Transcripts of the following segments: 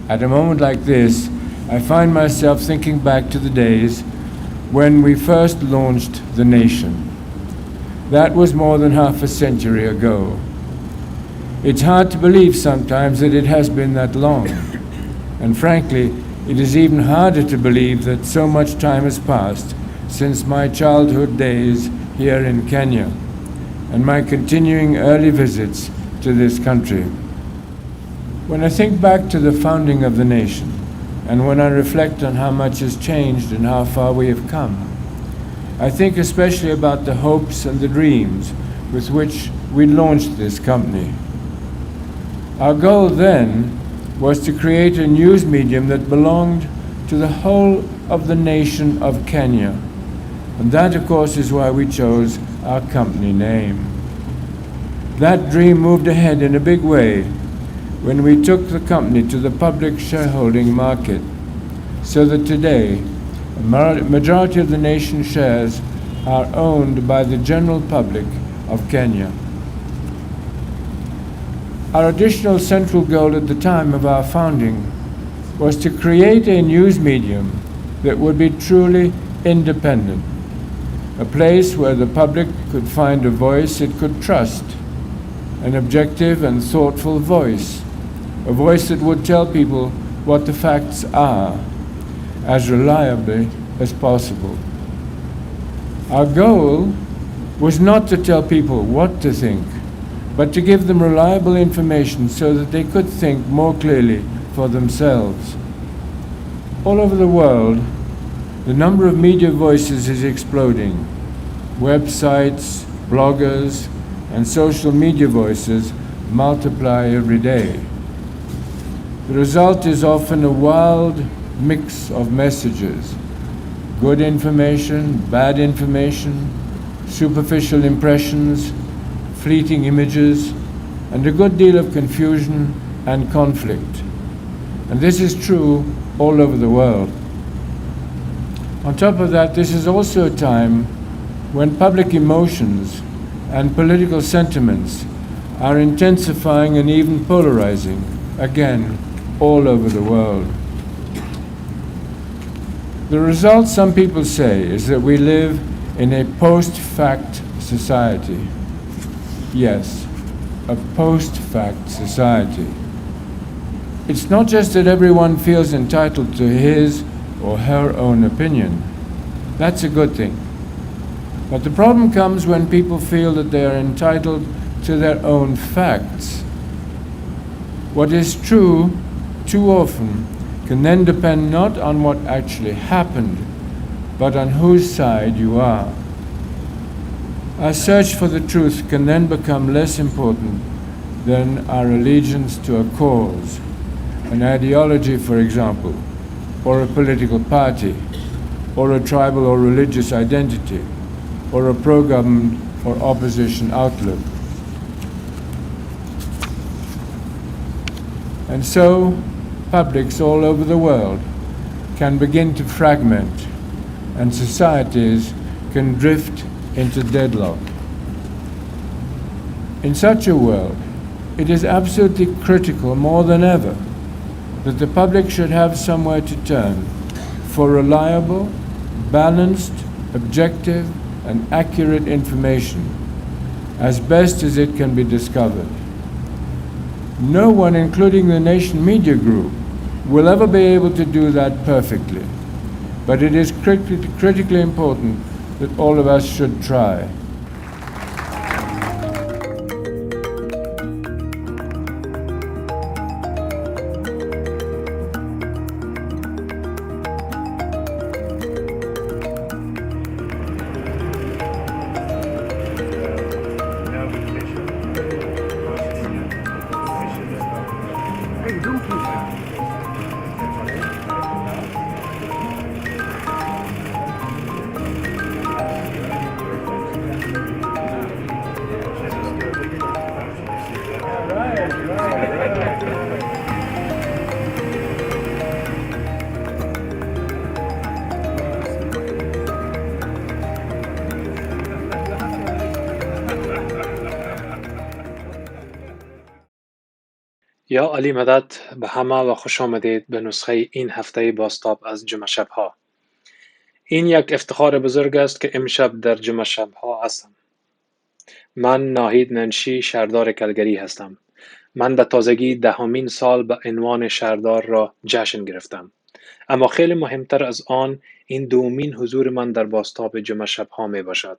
At a moment like this, I find myself thinking back to the days when we first launched the nation. That was more than half a century ago. It's hard to believe sometimes that it has been that long. And frankly, it is even harder to believe that so much time has passed since my childhood days here in Kenya and my continuing early visits to this country. When I think back to the founding of the nation, and when I reflect on how much has changed and how far we have come, I think especially about the hopes and the dreams with which we launched this company. Our goal then was to create a news medium that belonged to the whole of the nation of Kenya. And that, of course, is why we chose our company name. That dream moved ahead in a big way when we took the company to the public shareholding market, so that today a majority of the nation's shares are owned by the general public of Kenya. Our additional central goal at the time of our founding was to create a news medium that would be truly independent, a place where the public could find a voice it could trust, an objective and thoughtful voice, a voice that would tell people what the facts are as reliably as possible. Our goal was not to tell people what to think, but to give them reliable information so that they could think more clearly for themselves. All over the world, the number of media voices is exploding. Websites, bloggers, and social media voices multiply every day. The result is often a wild mix of messages: good information, bad information, superficial impressions, fleeting images, and a good deal of confusion and conflict. And this is true all over the world. On top of that, this is also a time when public emotions and political sentiments are intensifying and even polarizing, again, all over the world. The result, some people say, is that we live in a post-fact society. Yes, a post-fact society. It's not just that everyone feels entitled to his or her own opinion. That's a good thing. But the problem comes when people feel that they are entitled to their own facts. What is true too often can then depend not on what actually happened, but on whose side you are. Our search for the truth can then become less important than our allegiance to a cause, an ideology, for example, or a political party, or a tribal or religious identity, or a pro-government or opposition outlook. And so, publics all over the world can begin to fragment, and societies can drift into deadlock. In such a world, it is absolutely critical more than ever that the public should have somewhere to turn for reliable, balanced, objective, and accurate information as best as it can be discovered. No one, including the Nation Media Group, will ever be able to do that perfectly, but it is critically important that all of us should try. یا علی مدد به همه و خوش آمدید به نسخه این هفته بازتاب از جمعه شبها. این یک افتخار بزرگ است که امشب در جمعه شبها هستم. من ناهید ننشی شهردار کلگری هستم. من به تازگی دهمین سال به عنوان شهردار را جشن گرفتم. اما خیلی مهمتر از آن این دومین حضور من در بازتاب جمعه شبها می باشد.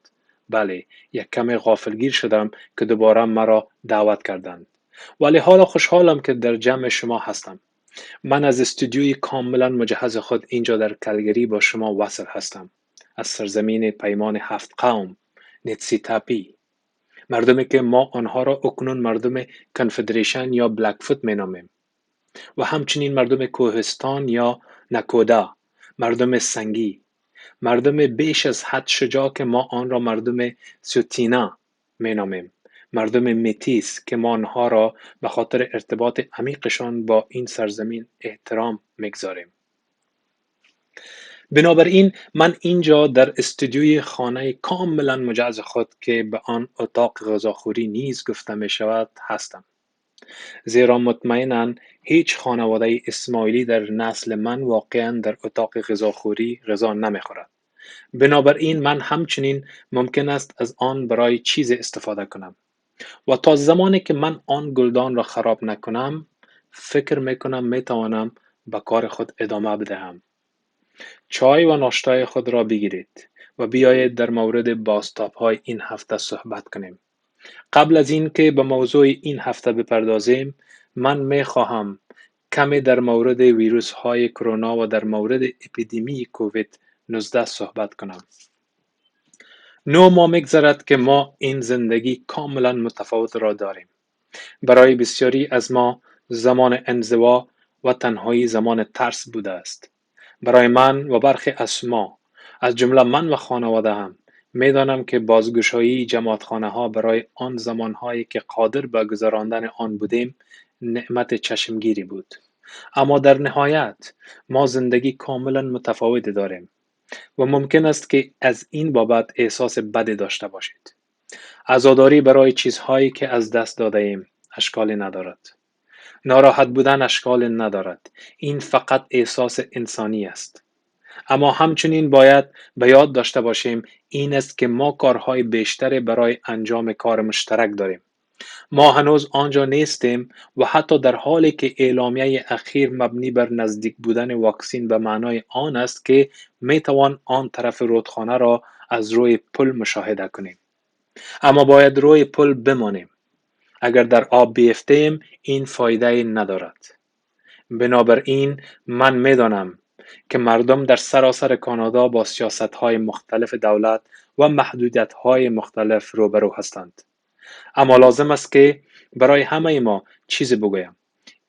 بله، یک کم غافلگیر شدم که دوباره مرا دعوت کردند. ولی حالا خوشحالم که در جمع شما هستم. من از استودیوی کاملا مجهز خود اینجا در کلگری با شما وصل هستم. از سرزمین پیمان 7 قوم، نتسی تاپی، مردمی که ما آنها را اکنون مردم کنفدریشن یا بلک فوت می نامیم و همچنین مردم کوهستان یا نکودا، مردم سنگی، مردم بیش از حد شجاع که ما آن را مردم سوتینا می نامیم، مردم متیس که ما آنها را به خاطر ارتباط عمیقشان با این سرزمین احترام میگذاریم. بنابراین من اینجا در استودیوی خانه کاملا مجهز خود که به آن اتاق غذاخوری نیز گفته می شود هستم. زیرا مطمئنا هیچ خانواده اسماعیلی در نسل من واقعا در اتاق غذاخوری غذا نمیخورد. بنابراین من همچنین ممکن است از آن برای چیز استفاده کنم و تا زمانی که من آن گلدان را خراب نکنم فکر میکنم میتوانم به کار خود ادامه بدهم. چای و ناشتای خود را بگیرید و بیایید در مورد بازتاب‌های این هفته صحبت کنیم. قبل از این که به موضوع این هفته بپردازیم، من میخواهم کمی در مورد ویروس های کرونا و در مورد اپیدمی کووید 19 صحبت کنم. 9 ماه میگذرد که ما این زندگی کاملا متفاوت را داریم. برای بسیاری از ما زمان انزوا و تنهایی زمان ترس بوده است. برای من و برخی از ما، از جمله من و خانواده هم، میدانم که بازگشایی جماعتخانه ها برای آن زمانهایی که قادر به گذراندن آن بودیم نعمت چشمگیری بود. اما در نهایت ما زندگی کاملا متفاوتی داریم و ممکن است که از این بابت احساس بدی داشته باشید. عزاداری برای چیزهایی که از دست داده ایم اشکالی ندارد. ناراحت بودن اشکال ندارد. این فقط احساس انسانی است. اما همچنین باید به یاد داشته باشیم این است که ما کارهای بیشتری برای انجام کار مشترک داریم. ما هنوز آنجا نیستیم و حتی در حالی که اعلامیه اخیر مبنی بر نزدیک بودن واکسن به معنای آن است که میتوان آن طرف رودخانه را از روی پل مشاهده کنیم. اما باید روی پل بمانیم. اگر در آب بیفتیم این فایده ندارد. بنابراین من میدانم که مردم در سراسر کانادا با سیاست‌های مختلف دولت و محدودیت‌های مختلف روبرو هستند. اما لازم است که برای همه ما چیزی بگویم.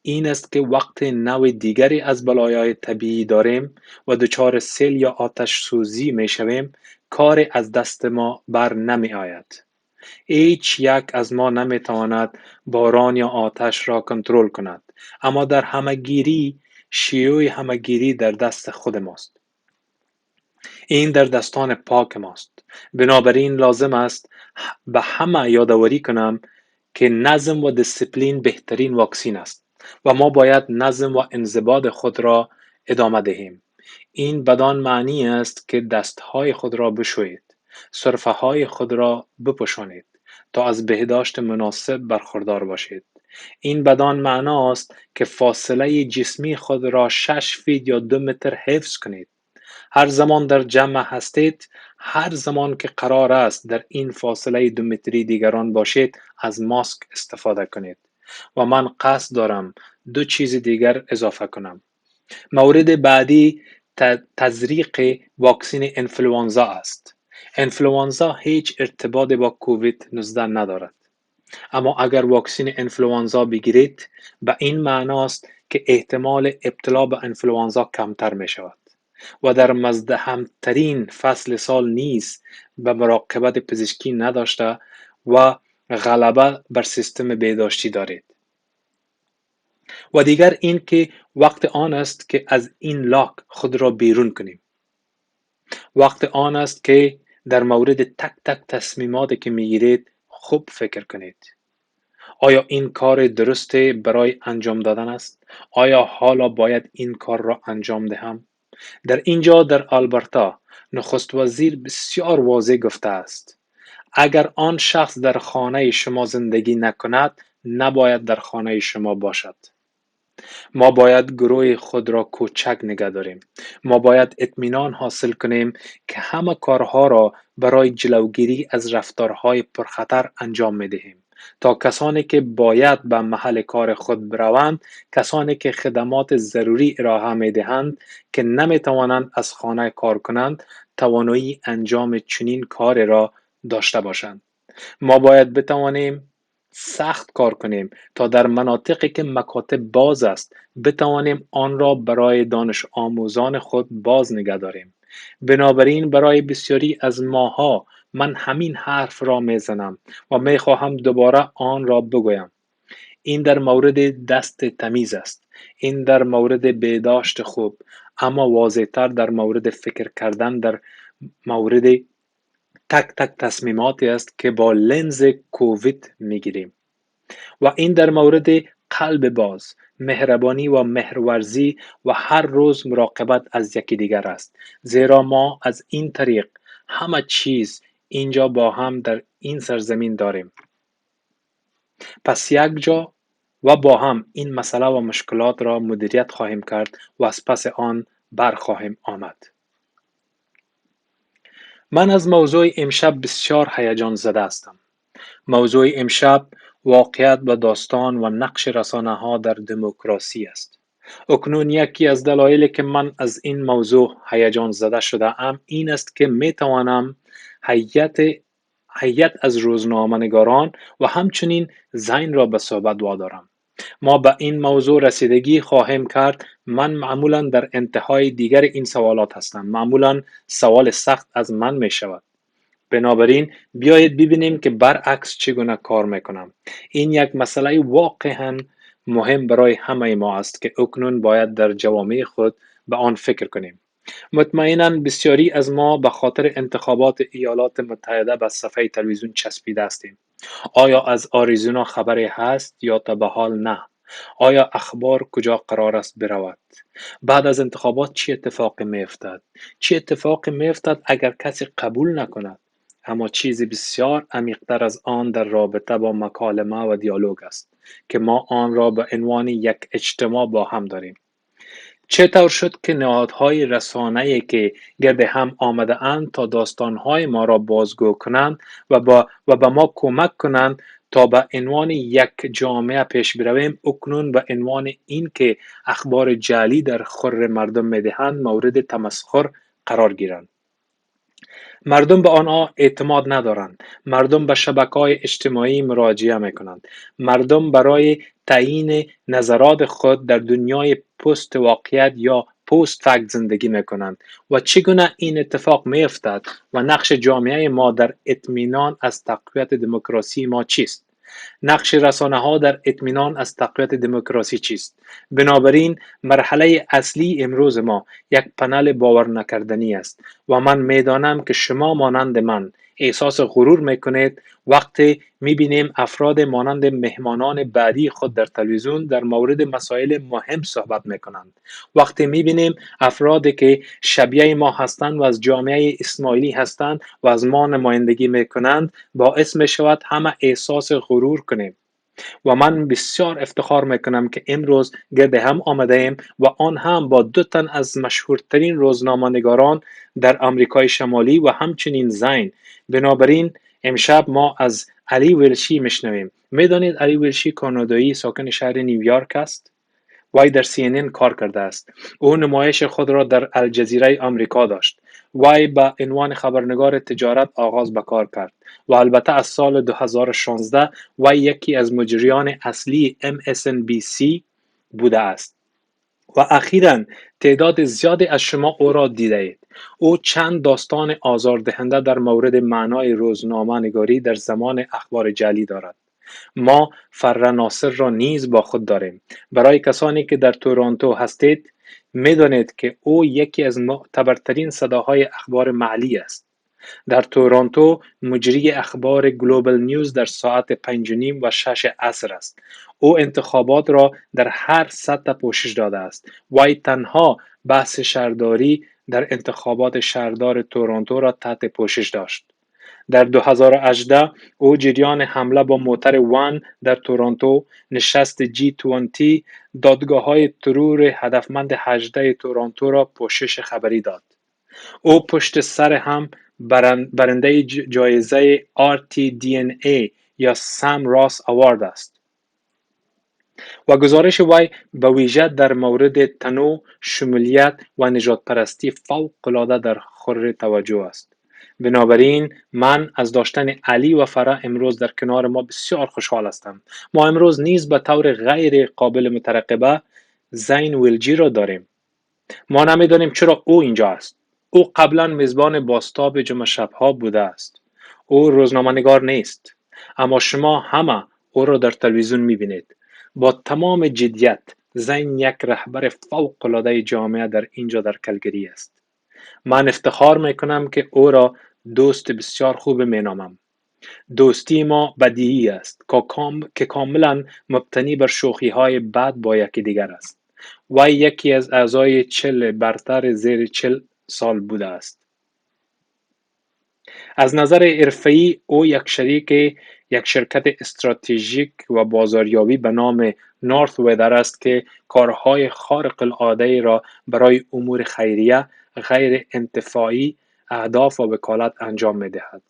این است که وقت نوع دیگری از بلایای طبیعی داریم و دچار سیل یا آتش سوزی می شویم، کار از دست ما بر نمی آید. هیچ یک از ما نمی تواند باران یا آتش را کنترل کند، اما در همگیری شیوع همگیری در دست خود ماست. این در دستان پاک ماست. بنابراین لازم است به همه یادآوری کنم که نظم و دیسیپلین بهترین واکسن است و ما باید نظم و انضباط خود را ادامه دهیم. این بدان معنی است که دستهای خود را بشویید، سرفه های خود را بپوشانید تا از بهداشت مناسب برخوردار باشید. این بدان معنا است که فاصله جسمی خود را 6 فیت یا 2 متر حفظ کنید. هر زمان در جمع هستید، هر زمان که قرار است در این فاصله 2 متری دیگران باشید، از ماسک استفاده کنید. و من قصد دارم 2 چیز دیگر اضافه کنم. مورد بعدی تزریق واکسن انفلوانزا است. انفلوانزا هیچ ارتباطی با کووید 19 ندارد. اما اگر واکسن انفلوانزا بگیرید، به این معناست که احتمال ابتلا به انفلوانزا کمتر می شود و در مزدحمترین فصل سال نیز به مراقبت پزشکی نداشته و غلبه بر سیستم بهداشتی دارید. و دیگر این که وقت آن است که از این لاک خود را بیرون کنیم. وقت آن است که در مورد تک تک تصمیماتی که میگیرید خوب فکر کنید. آیا این کار درست برای انجام دادن است؟ آیا حالا باید این کار را انجام دهم؟ در اینجا در آلبرتا نخست وزیر بسیار واضح گفته است اگر آن شخص در خانه شما زندگی نکند نباید در خانه شما باشد. ما باید گروه خود را کوچک نگه داریم. ما باید اطمینان حاصل کنیم که همه کارها را برای جلوگیری از رفتارهای پرخطر انجام می دهیم تا کسانی که باید به محل کار خود بروند، کسانی که خدمات ضروری ارائه می دهند که نمی توانند از خانه کار کنند، توانایی انجام چنین کار را داشته باشند. ما باید بتوانیم سخت کار کنیم تا در مناطقی که مکاتب باز است بتوانیم آن را برای دانش آموزان خود باز نگه داریم. بنابراین برای بسیاری از ماها من همین حرف را میزنم و میخواهم دوباره آن را بگویم. این در مورد دست تمیز است. این در مورد بهداشت خوب، اما واضح‌تر در مورد فکر کردن در مورد تک تک تصمیماتی است که با لنز کووید میگیریم و این در مورد قلب باز، مهربانی و مهرورزی و هر روز مراقبت از یکی دیگر است، زیرا ما از این طریق همه چیز اینجا با هم در این سرزمین داریم. پس یک جا و با هم این مسئله و مشکلات را مدیریت خواهیم کرد و از پس آن برخواهیم آمد. من از موضوع امشب بسیار هیجان زده هستم. موضوع امشب واقعیت و داستان و نقش رسانه‌ها در دموکراسی است. اکنون یکی از دلایلی که من از این موضوع هیجان زده شده ام این است که می توانم هیئت از روزنامه‌نگاران و همچنین زین را به صحبت وادارم. ما به این موضوع رسیدگی خواهیم کرد. من معمولا در انتهای دیگر این سوالات هستم. معمولا سوال سخت از من می شود. بنابراین بیایید ببینیم که برعکس چگونه کار میکنم. این یک مسئله واقعا مهم برای همه ما است که اکنون باید در جوامع خود به آن فکر کنیم. مطمئنا بسیاری از ما به خاطر انتخابات ایالات متحده به صفحه تلویزیون چسبیده هستیم. آیا از آریزونا خبری هست یا تا به حال نه؟ آیا اخبار کجا قرار است برود؟ بعد از انتخابات چه اتفاقی میافتد؟ چه اتفاقی میافتد اگر کسی قبول نکند؟ اما چیزی بسیار عمیق‌تر از آن در رابطه با مکالمه و دیالوگ است که ما آن را به عنوان یک اجتماع با هم داریم. چطور شد که نهادهای رسانه‌ای که گرد هم آمده اند تا داستانهای ما را بازگو کنند و به ما کمک کنند تا به عنوان یک جامعه پیش برویم، اکنون به عنوان این که اخبار جعلی در خور مردم میدهند مورد تمسخر قرار گیرند. مردم به آنها اعتماد ندارند. مردم به شبکه‌های اجتماعی مراجعه میکنند. مردم برای تعیین نظرات خود در دنیای پست واقعیت یا پست فکت زندگی میکنند و چگونه این اتفاق میافتد و نقش جامعه ما در اطمینان از تقویت دموکراسی ما چیست؟ نقش رسانه‌ها در اطمینان از تقویت دموکراسی چیست؟ بنابراین مرحله اصلی امروز ما یک پنل باور نکردنی است و من میدانم که شما مانند من احساس غرور میکنید وقتی میبینیم افراد مانند مهمانان بعدی خود در تلویزیون در مورد مسائل مهم صحبت میکنند. وقتی میبینیم افرادی که شبیه ما هستند و از جامعه اسماعیلی هستند و از ما نمایندگی میکنند باعث میشود همه احساس غرور کنیم. و من بسیار افتخار میکنم که امروز گرد هم آمده ایم و آن هم با 2 تن از مشهورترین روزنامه‌نگاران در آمریکای شمالی و همچنین زین. بنابراین امشب ما از علی ولشی میشنویم. میدانید علی ولشی کانادایی ساکن شهر نیویورک است؟ وی در CNN کار کرده است. او نمایش خود را در الجزیره آمریکا داشت. وی به عنوان خبرنگار تجارت آغاز به کار کرد و البته از سال 2016 وی یکی از مجریان اصلی MSNBC بوده است. و اخیراً تعداد زیادی از شما او را دیده اید. او چند داستان آزاردهنده در مورد معنای روزنامه نگاری در زمان اخبار جعلی دارد. ما فرا ناصر را نیز با خود داریم. برای کسانی که در تورنتو هستید میدانید که او یکی از معتبرترین صداهای اخبار محلی است. در تورنتو مجری اخبار گلوبال نیوز در ساعت 5:30 و 6 عصر است. او انتخابات را در هر سطح پوشش داده است. وی تنها بحث شهرداری در انتخابات شهردار تورنتو را تحت پوشش داشت. در 2018 او جریان حمله با موتر وان در تورنتو، نشست G20، دادگاه‌های ترور هدفمند 18 تورنتو را پوشش خبری داد. او پشت سر هم برنده جایزه RTDNA یا سام راس اوارد است و گزارش وی به ویژه در مورد تنوع، شمولیت و نژاد پرستی فوق‌العاده در خور توجه است. بنابراین من از داشتن علی و فرح امروز در کنار ما بسیار خوشحال هستم. ما امروز نیز به طور غیر قابل مترقبه زین ولجی را داریم. ما نمی‌دانیم چرا او اینجا است. او قبلا میزبان بازتاب جمعه شب‌ها بوده است. او روزنامه‌نگار نیست، اما شما همه او را در تلویزیون می‌بینید. با تمام جدیت، زین یک رهبر فوق‌العاده جامعه در اینجا در کلگری است. من افتخار می‌کنم که او را دوست بسیار خوب می‌نامم. دوستی ما بدیهی است که کاملا مبتنی بر شوخی‌های بد با یکدیگر است. وی یکی از اعضای 40 برتر زیر 40 سال بوده است. از نظر حرفه‌ای او یک شرکت استراتژیک و بازاریابی به نام نورث ویدر است که کارهای خارق العاده را برای امور خیریه، غیر انتفاعی، اهداف و وکالت انجام می‌دهد.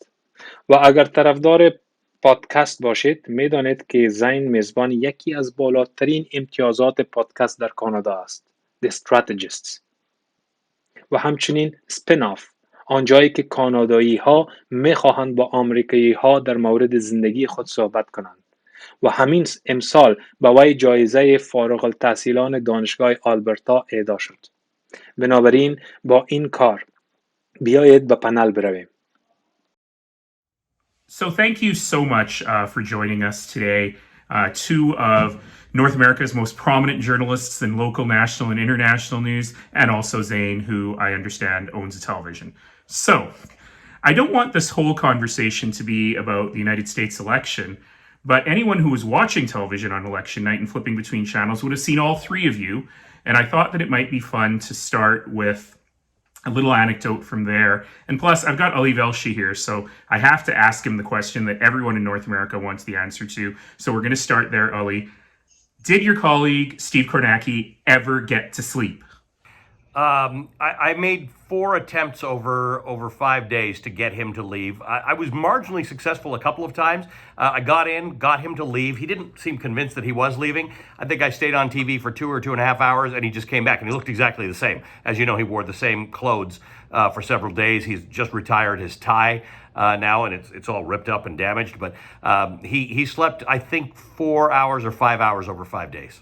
و اگر طرفدار پادکست باشید می‌دانید که زین میزبان یکی از بالاترین امتیازات پادکست در کانادا است، The Strategists، و همچنین اسپین آف، آنجایی که کانادایی‌ها می‌خواهند با آمریکایی‌ها در مورد زندگی خود صحبت کنند و همین امسال به وی جایزه فارغ التحصیلان دانشگاه آلبرتا اهدا شد. بنابراین با این کار بیایید به پنل برویم. So thank you so much for joining us today. Two of North America's most prominent journalists in local, national, and international news, and also Zain, who I understand owns a television. So I don't want this whole conversation to be about the United States election, but anyone who was watching television on election night and flipping between channels would have seen all three of you, and I thought that it might be fun to start with a little anecdote from there. And plus, I've got Ali Velshi here, so I have to ask him the question that everyone in North America wants the answer to. So we're going to start there, Ali. Did your colleague, Steve Kornacki, ever get to sleep? I made 4 attempts over 5 days to get him to leave. I was marginally successful a couple of times. I got in, got him to leave. He didn't seem convinced that he was leaving. I think I stayed on TV for 2 or 2.5 hours, and he just came back, and he looked exactly the same. As you know, he wore the same clothes for several days. He's just retired his tie now, and it's all ripped up and damaged. But he slept, I think, 4 hours or 5 hours over 5 days.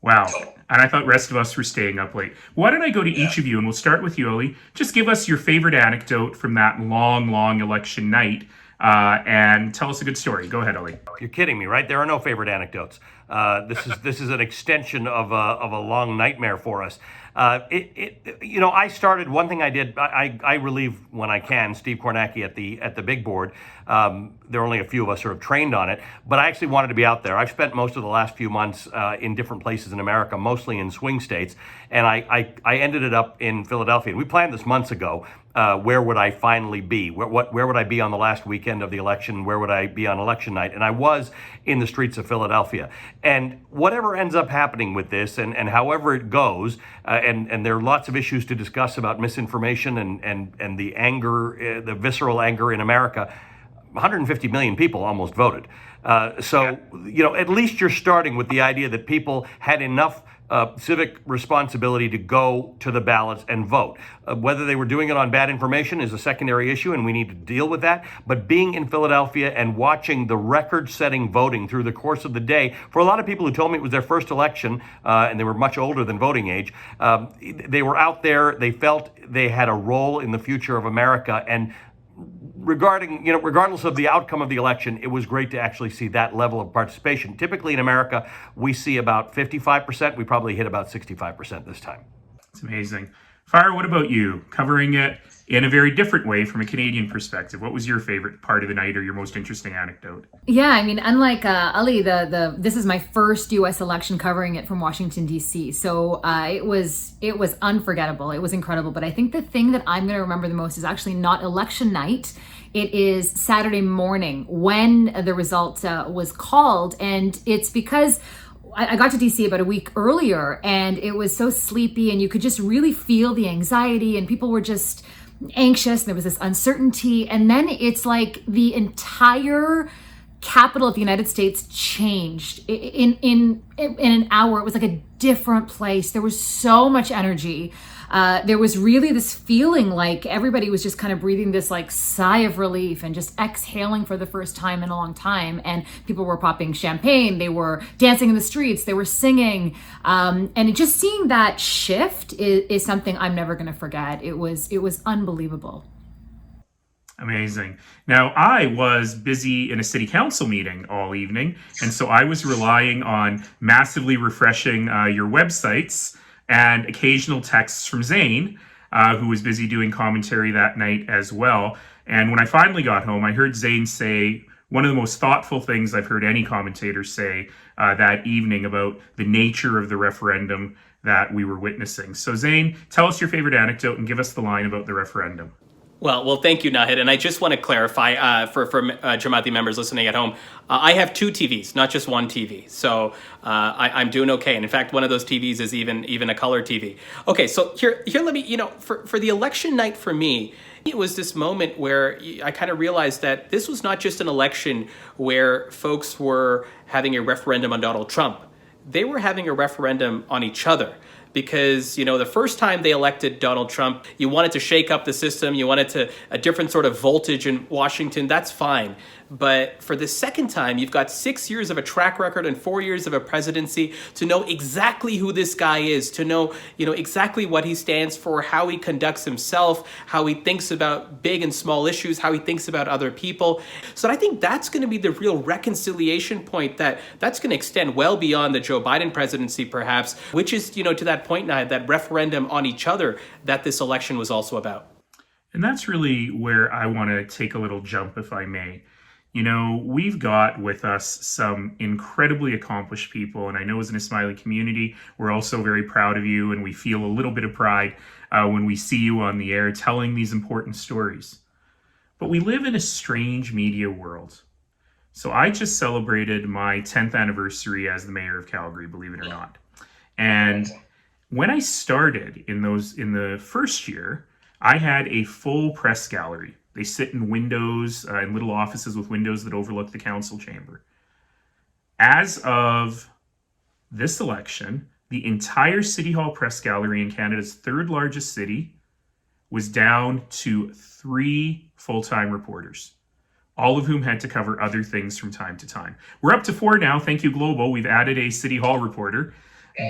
Wow. And I thought the rest of us were staying up late. Why don't I go to each of you, and we'll start with you, Ali. Just give us your favorite anecdote from that long, long election night, and tell us a good story. Go ahead, Ali. You're kidding me, right? There are no favorite anecdotes. This is an extension of a long nightmare for us. I started. One thing I did. I relieve when I can Steve Kornacki at the big board. There are only a few of us who have trained on it, but I actually wanted to be out there. I've spent most of the last few months in different places in America, mostly in swing states, and I ended it up in Philadelphia. And we planned this months ago. Where would I finally be? Where would I be on the last weekend of the election? Where would I be on election night? And I was in the streets of Philadelphia. And whatever ends up happening with this, and however it goes, and there are lots of issues to discuss about misinformation and the anger, the visceral anger in America. 150 million people almost voted. At least you're starting with the idea that people had enough civic responsibility to go to the ballots and vote. Whether they were doing it on bad information is a secondary issue, and we need to deal with that. But being in Philadelphia and watching the record-setting voting through the course of the day, for a lot of people who told me it was their first election, and they were much older than voting age, they were out there, they felt they had a role in the future of America, and regardless of the outcome of the election, it was great to actually see that level of participation. Typically in America, we see about 55%. We probably hit about 65% this time. It's amazing. Farah, what about you? Covering it in a very different way from a Canadian perspective. What was your favorite part of the night or your most interesting anecdote? Yeah, I mean, unlike Ali, this is my first U.S. election covering it from Washington D.C. So it was unforgettable. It was incredible. But I think the thing that I'm going to remember the most is actually not election night. It is Saturday morning when the result was called, and it's because I got to DC about a week earlier, and it was so sleepy, and you could just really feel the anxiety, and people were just anxious, and there was this uncertainty. And then it's like the entire capital of the United States changed in an hour. It was like a different place. There was so much energy. There was really this feeling like everybody was just kind of breathing this like sigh of relief and just exhaling for the first time in a long time. And people were popping champagne, they were dancing in the streets, they were singing. And just seeing that shift is something I'm never going to forget. It was unbelievable. Amazing. Now, I was busy in a city council meeting all evening, and so I was relying on massively refreshing your websites and occasional texts from Zain, who was busy doing commentary that night as well. And when I finally got home, I heard Zain say one of the most thoughtful things I've heard any commentator say that evening about the nature of the referendum that we were witnessing. So Zain, tell us your favorite anecdote and give us the line about the referendum. Well, thank you, Naheed. And I just want to clarify for Jamaati members listening at home, I have two TVs, not just one TV. So I'm doing okay. And in fact, one of those TVs is even a color TV. Okay, so here let me, for the election night for me, it was this moment where I kind of realized that this was not just an election where folks were having a referendum on Donald Trump. They were having a referendum on each other. Because, the first time they elected Donald Trump, you wanted to shake up the system, you wanted a different sort of voltage in Washington, that's fine. But for the second time, you've got 6 years of a track record and 4 years of a presidency to know exactly who this guy is, to know, exactly what he stands for, how he conducts himself, how he thinks about big and small issues, how he thinks about other people. So I think that's going to be the real reconciliation point that's going to extend well beyond the Joe Biden presidency, perhaps, which is, to that point now, that referendum on each other that this election was also about. And that's really where I want to take a little jump, if I may. We've got with us some incredibly accomplished people, and I know as an Ismaili community, we're also very proud of you, and we feel a little bit of pride when we see you on the air telling these important stories. But we live in a strange media world. So I just celebrated my 10th anniversary as the mayor of Calgary, believe it or not. And when I started in the first year, I had a full press gallery. They sit in windows, in little offices with windows that overlook the council chamber. As of this election, the entire City Hall press gallery in Canada's third largest city was down to 3 full-time reporters, all of whom had to cover other things from time to time. We're up to 4 now. Thank you, Global. We've added a City Hall reporter.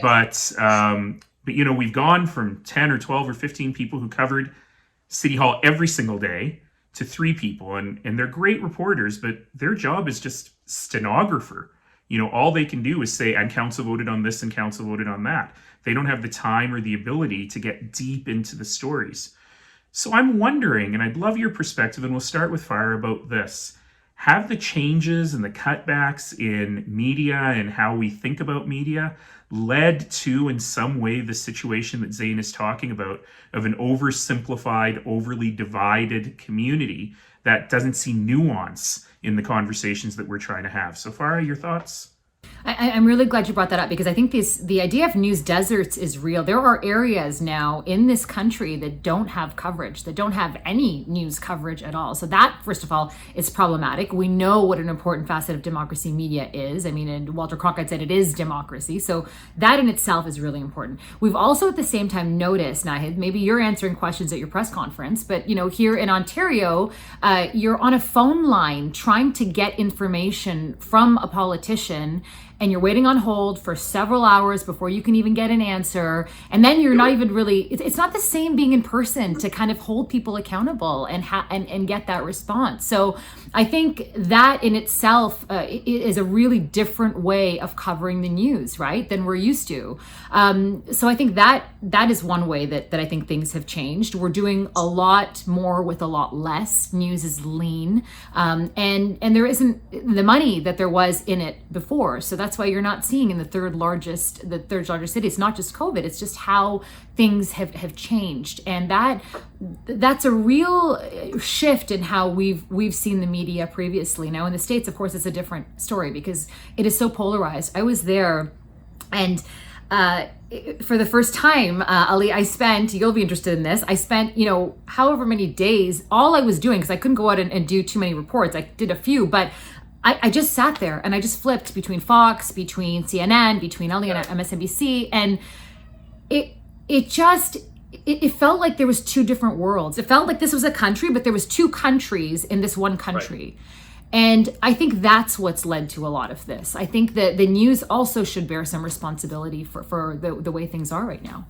But we've gone from 10 or 12 or 15 people who covered City Hall every single day to 3 people. And they're great reporters, but their job is just stenographer. All they can do is say, and council voted on this and council voted on that. They don't have the time or the ability to get deep into the stories. So I'm wondering, and I'd love your perspective, and we'll start with Farah about this. Have the changes and the cutbacks in media and how we think about media led to, in some way, the situation that Zain is talking about of an oversimplified, overly divided community that doesn't see nuance in the conversations that we're trying to have? So Farah, your thoughts? I'm really glad you brought that up, because I think the idea of news deserts is real. There are areas now in this country that don't have coverage, that don't have any news coverage at all. So that, first of all, is problematic. We know what an important facet of democracy media is. I mean, and Walter Cronkite said it is democracy. So that in itself is really important. We've also at the same time noticed, Naheed, maybe you're answering questions at your press conference, but here in Ontario, you're on a phone line trying to get information from a politician, and you're waiting on hold for several hours before you can even get an answer. And then you're not even really, it's not the same being in person to kind of hold people accountable and get that response. So I think that in itself is a really different way of covering the news, right, than we're used to. So I think that is one way that I think things have changed. We're doing a lot more with a lot less. News is lean, and there isn't the money that there was in it before. So that's why you're not seeing in the third largest city. It's not just COVID. It's just how things have changed, and that's a real shift in how we've seen the media previously. Now in the States, of course, it's a different story because it is so polarized. I was there, and for the first time, Ali, you'll be interested in this, I spent, however many days, all I was doing, because I couldn't go out and do too many reports. I did a few, but I just sat there and I just flipped between Fox, between CNN, between Ali and MSNBC, and it felt like there was two different worlds. It felt like this was a country, but there was two countries in this one country. Right. And I think that's what's led to a lot of this. I think that the news also should bear some responsibility for the way things are right now.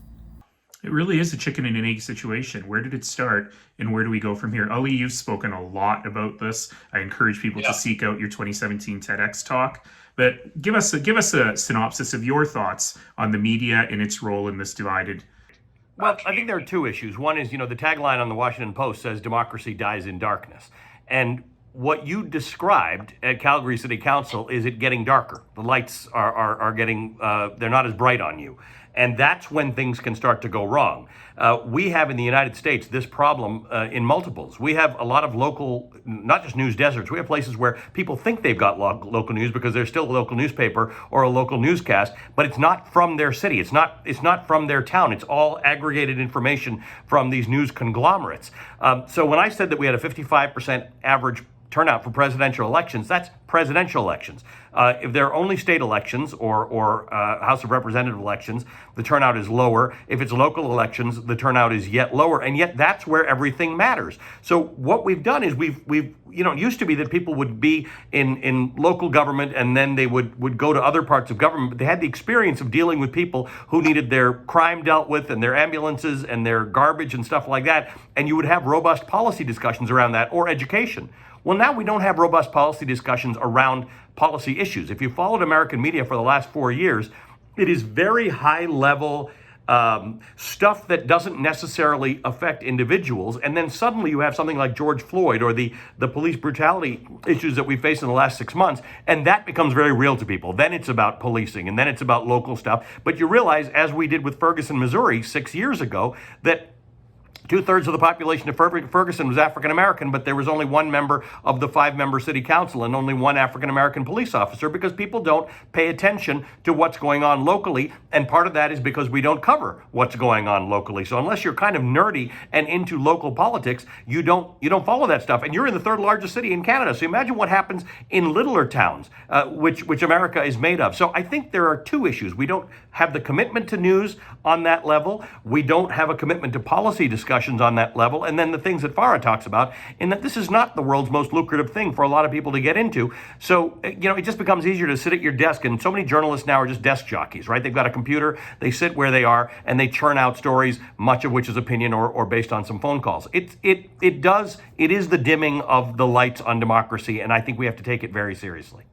It really is a chicken and an egg situation. Where did it start and where do we go from here? Ali, you've spoken a lot about this. I encourage people to seek out your 2017 TEDx talk. But give us a synopsis of your thoughts on the media and its role in this divided. Well, I think there are two issues. One is, the tagline on the Washington Post says democracy dies in darkness. And what you described at Calgary City Council is it getting darker. The lights are getting, they're not as bright on you. And that's when things can start to go wrong. We have in the United States this problem in multiples. We have a lot of local, not just news deserts, we have places where people think they've got local news because there's still a local newspaper or a local newscast, but it's not from their city. It's not from their town. It's all aggregated information from these news conglomerates. So when I said that we had a 55% average turnout for presidential elections, that's presidential elections. If they're only state elections or House of Representative elections, the turnout is lower. If it's local elections, the turnout is yet lower. And yet that's where everything matters. So what we've done is we've it used to be that people would be in local government and then they would go to other parts of government, but they had the experience of dealing with people who needed their crime dealt with and their ambulances and their garbage and stuff like that. And you would have robust policy discussions around that, or education. Well, now we don't have robust policy discussions around policy issues. If you followed American media for the last 4 years, it is very high level stuff that doesn't necessarily affect individuals. And then suddenly you have something like George Floyd or the police brutality issues that we faced in the last 6 months. And that becomes very real to people. Then it's about policing and then it's about local stuff. But you realize, as we did with Ferguson, Missouri 6 years ago, that 2/3 of the population of Ferguson was African American, but there was only one member of the 5-member city council and only one African American police officer, because people don't pay attention to what's going on locally. And part of that is because we don't cover what's going on locally. So unless you're kind of nerdy and into local politics, you don't follow that stuff. And you're in the 3rd largest city in Canada. So imagine what happens in littler towns, which America is made of. So I think there are two issues. We don't have the commitment to news on that level. We don't have a commitment to policy discussions on that level. And then the things that Farah talks about, in that this is not the world's most lucrative thing for a lot of people to get into. So, it just becomes easier to sit at your desk. And so many journalists now are just desk jockeys, right? They've got a computer, they sit where they are, and they churn out stories, much of which is opinion or based on some phone calls. It is the dimming of the lights on democracy. And I think we have to take it very seriously.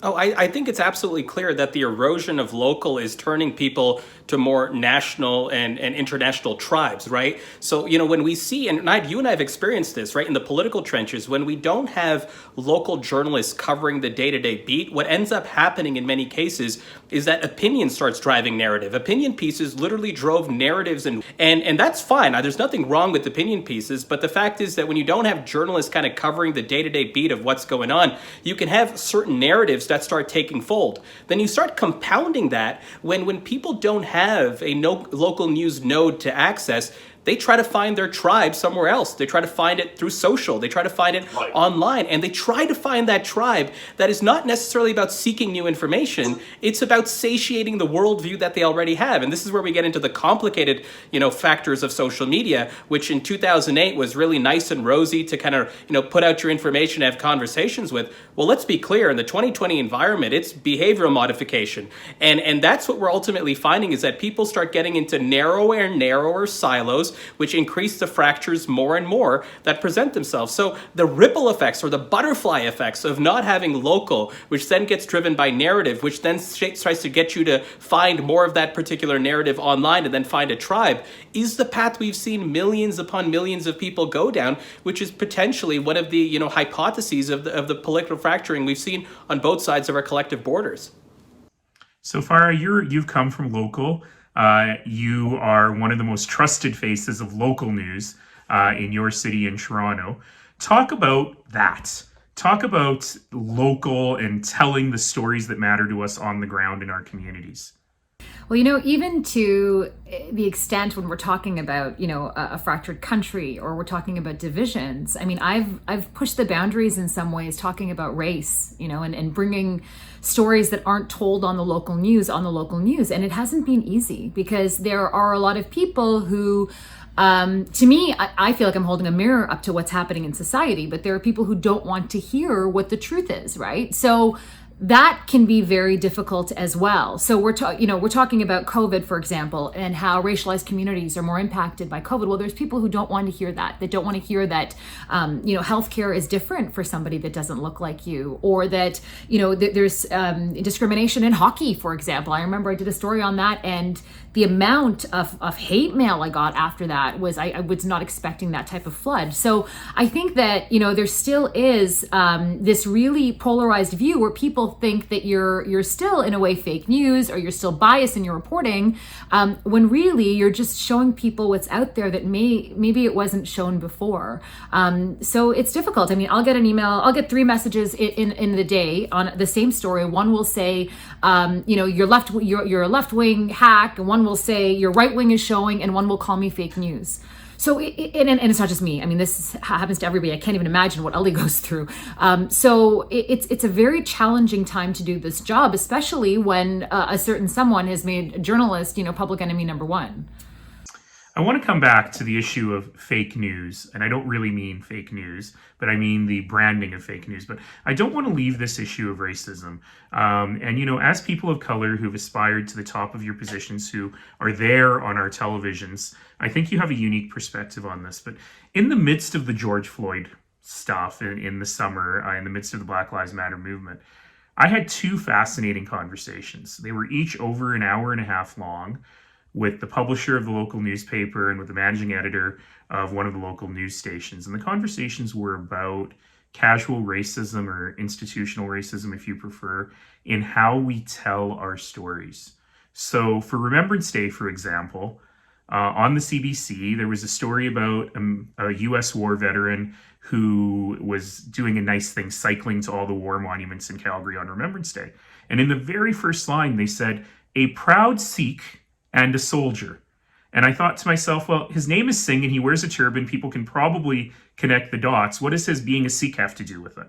Oh, I think it's absolutely clear that the erosion of local is turning people to more national and international tribes, right? So, when we see, and you and I have experienced this, right, in the political trenches, when we don't have local journalists covering the day-to-day beat, what ends up happening in many cases is that opinion starts driving narrative. Opinion pieces literally drove narratives, and that's fine. There's nothing wrong with opinion pieces, but the fact is that when you don't have journalists kind of covering the day-to-day beat of what's going on, you can have certain narratives that start taking fold. Then you start compounding that when people don't have a local news node to access, they try to find their tribe somewhere else. They try to find it through social. They try to find it online. And they try to find that tribe that is not necessarily about seeking new information. It's about satiating the worldview that they already have. And this is where we get into the complicated, factors of social media, which in 2008 was really nice and rosy to kind of, put out your information, have conversations with. Well, let's be clear, in the 2020 environment, it's behavioral modification. And that's what we're ultimately finding, is that people start getting into narrower and narrower silos, which increase the fractures more and more that present themselves. So the ripple effects, or the butterfly effects of not having local, which then gets driven by narrative, which then tries to get you to find more of that particular narrative online and then find a tribe, is the path we've seen millions upon millions of people go down, which is potentially one of the hypotheses of the political fracturing we've seen on both sides of our collective borders. So Farah, you've come from local. You are one of the most trusted faces of local news in your city in Toronto. Talk about that. Talk about local and telling the stories that matter to us on the ground in our communities. Well, even to the extent when we're talking about, a fractured country, or we're talking about divisions, I mean, I've pushed the boundaries in some ways, talking about race, and bringing stories that aren't told on the local news. And it hasn't been easy, because there are a lot of people who, to me, I feel like I'm holding a mirror up to what's happening in society, but there are people who don't want to hear what the truth is, right? So that can be very difficult as well. So we're talking about COVID, for example, and how racialized communities are more impacted by COVID. Well, there's people who don't want to hear that. They don't want to hear that, healthcare is different for somebody that doesn't look like you, or that, there's discrimination in hockey, for example. I remember I did a story on that, and the amount of hate mail I got after that was, I was not expecting that type of flood. So I think that, there still is this really polarized view where people think that you're still in a way fake news, or you're still biased in your reporting, when really you're just showing people what's out there that maybe it wasn't shown before. So it's difficult. I mean, I'll get 3 messages in the day on the same story. One will say, you're a left-wing hack, and one will say your right wing is showing, and one will call me fake news. So, and it's not just me. I mean, this happens to everybody. I can't even imagine what Ali goes through. So it's a very challenging time to do this job, especially when a certain someone has made a journalist, public enemy number one. I want to come back to the issue of fake news, and I don't really mean fake news, but I mean the branding of fake news. But I don't want to leave this issue of racism. As people of color who've aspired to the top of your positions, who are there on our televisions, I think you have a unique perspective on this. But in the midst of the George Floyd stuff in the summer, in the midst of the Black Lives Matter movement, I had 2 fascinating conversations. They were each over an hour and a half long, with the publisher of the local newspaper and with the managing editor of one of the local news stations. And the conversations were about casual racism, or institutional racism, if you prefer, in how we tell our stories. So for Remembrance Day, for example, on the CBC, there was a story about a U.S. war veteran who was doing a nice thing, cycling to all the war monuments in Calgary on Remembrance Day. And in the very first line, they said, "A proud Sikh and a soldier." And I thought to myself, well, his name is Singh and he wears a turban. People can probably connect the dots. What does his being a Sikh have to do with it?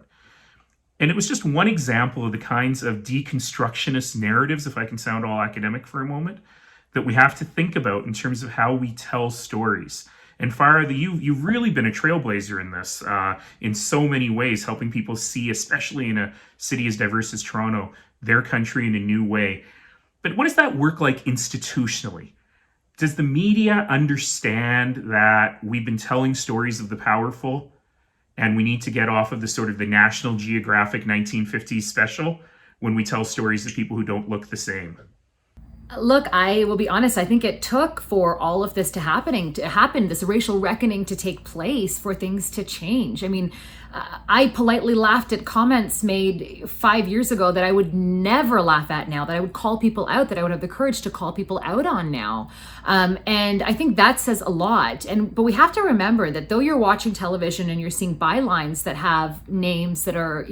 And it was just one example of the kinds of deconstructionist narratives, if I can sound all academic for a moment, that we have to think about in terms of how we tell stories. And Farah, you've really been a trailblazer in this, in so many ways, helping people see, especially in a city as diverse as Toronto, their country in a new way. But what does that work like institutionally? Does the media understand that we've been telling stories of the powerful and we need to get off of the sort of the National Geographic 1950s special when we tell stories of people who don't look the same? Look, I will be honest, I think it took for all of this to happen, this racial reckoning to take place, for things to change. I mean, I politely laughed at comments made 5 years ago that I would never laugh at now, that I would call people out, that I would have the courage to call people out on now. And I think that says a lot. But we have to remember that though you're watching television and you're seeing bylines that have names that are,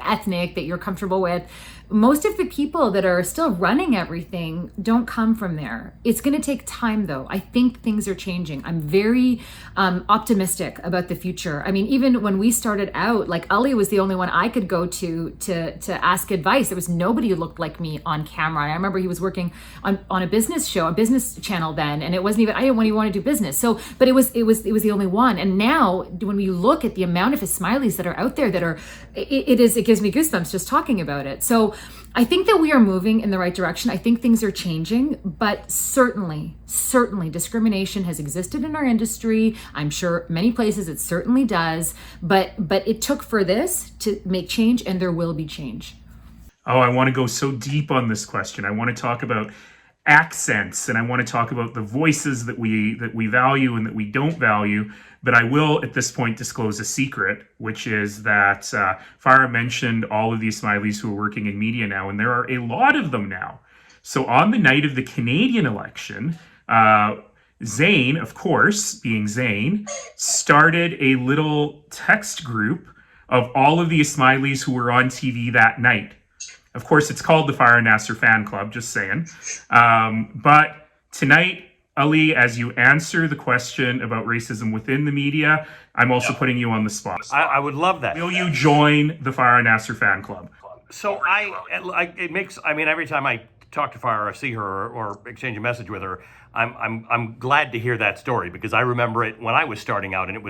ethnic, that you're comfortable with, most of the people that are still running everything don't come from there. It's going to take time, though. I think things are changing. I'm very optimistic about the future. I mean, even when we started out, like Ali was the only one I could go to ask advice. There was nobody who looked like me on camera. I remember he was working on a business show, a business channel then, and it wasn't even, I didn't even want to do business. So, but it was the only one. And now when we look at the amount of smileys that are out there that are, it gives me goosebumps just talking about it. So I think that we are moving in the right direction. I think things are changing, but certainly discrimination has existed in our industry. I'm sure many places it certainly does, but it took for this to make change, and there will be change. Oh, I want to go so deep on this question. I want to talk about accents, and I want to talk about the voices that we value and that we don't value. But I will, at this point, disclose a secret, which is that Farah mentioned all of these Smileys who are working in media now, and there are a lot of them now. So on the night of the Canadian election, Zain, of course, being Zain, started a little text group of all of the Smileys who were on TV that night. Of course, it's called the Farah Nasser Fan Club, just saying. But tonight, Ali, as you answer the question about racism within the media, I'm also putting you on the spot. I would love that. Will you join the Farah Nasser Fan Club? So every time I talk to Farah or see her or exchange a message with her, I'm glad to hear that story, because I remember it when I was starting out, and it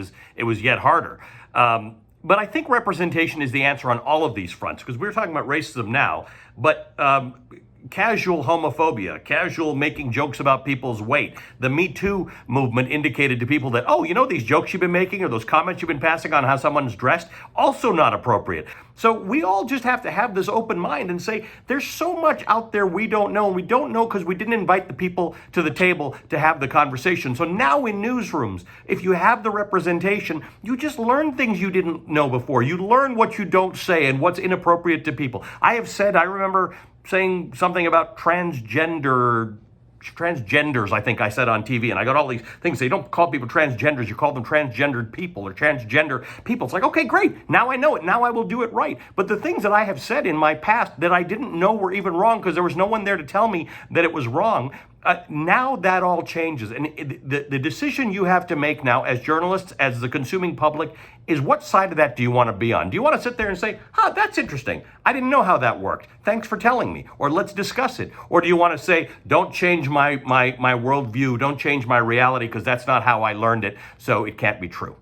was yet harder. But I think representation is the answer on all of these fronts, because we're talking about racism now, but casual homophobia, casual making jokes about people's weight. The Me Too movement indicated to people that, oh, these jokes you've been making or those comments you've been passing on how someone's dressed, also not appropriate. So we all just have to have this open mind and say, there's so much out there we don't know, and we don't know because we didn't invite the people to the table to have the conversation. So now in newsrooms, if you have the representation, you just learn things you didn't know before. You learn what you don't say and what's inappropriate to people. I remember saying something about transgenders, I think I said on TV, and I got all these things. They don't call people transgenders, you call them transgendered people or transgender people. It's like, okay, great, now I know it, now I will do it right. But the things that I have said in my past that I didn't know were even wrong because there was no one there to tell me that it was wrong, now that all changes. And the decision you have to make now as journalists, as the consuming public, is what side of that do you want to be on? Do you want to sit there and say, that's interesting, I didn't know how that worked, thanks for telling me, or let's discuss it? Or do you want to say, don't change my worldview, don't change my reality, because that's not how I learned it, so it can't be true?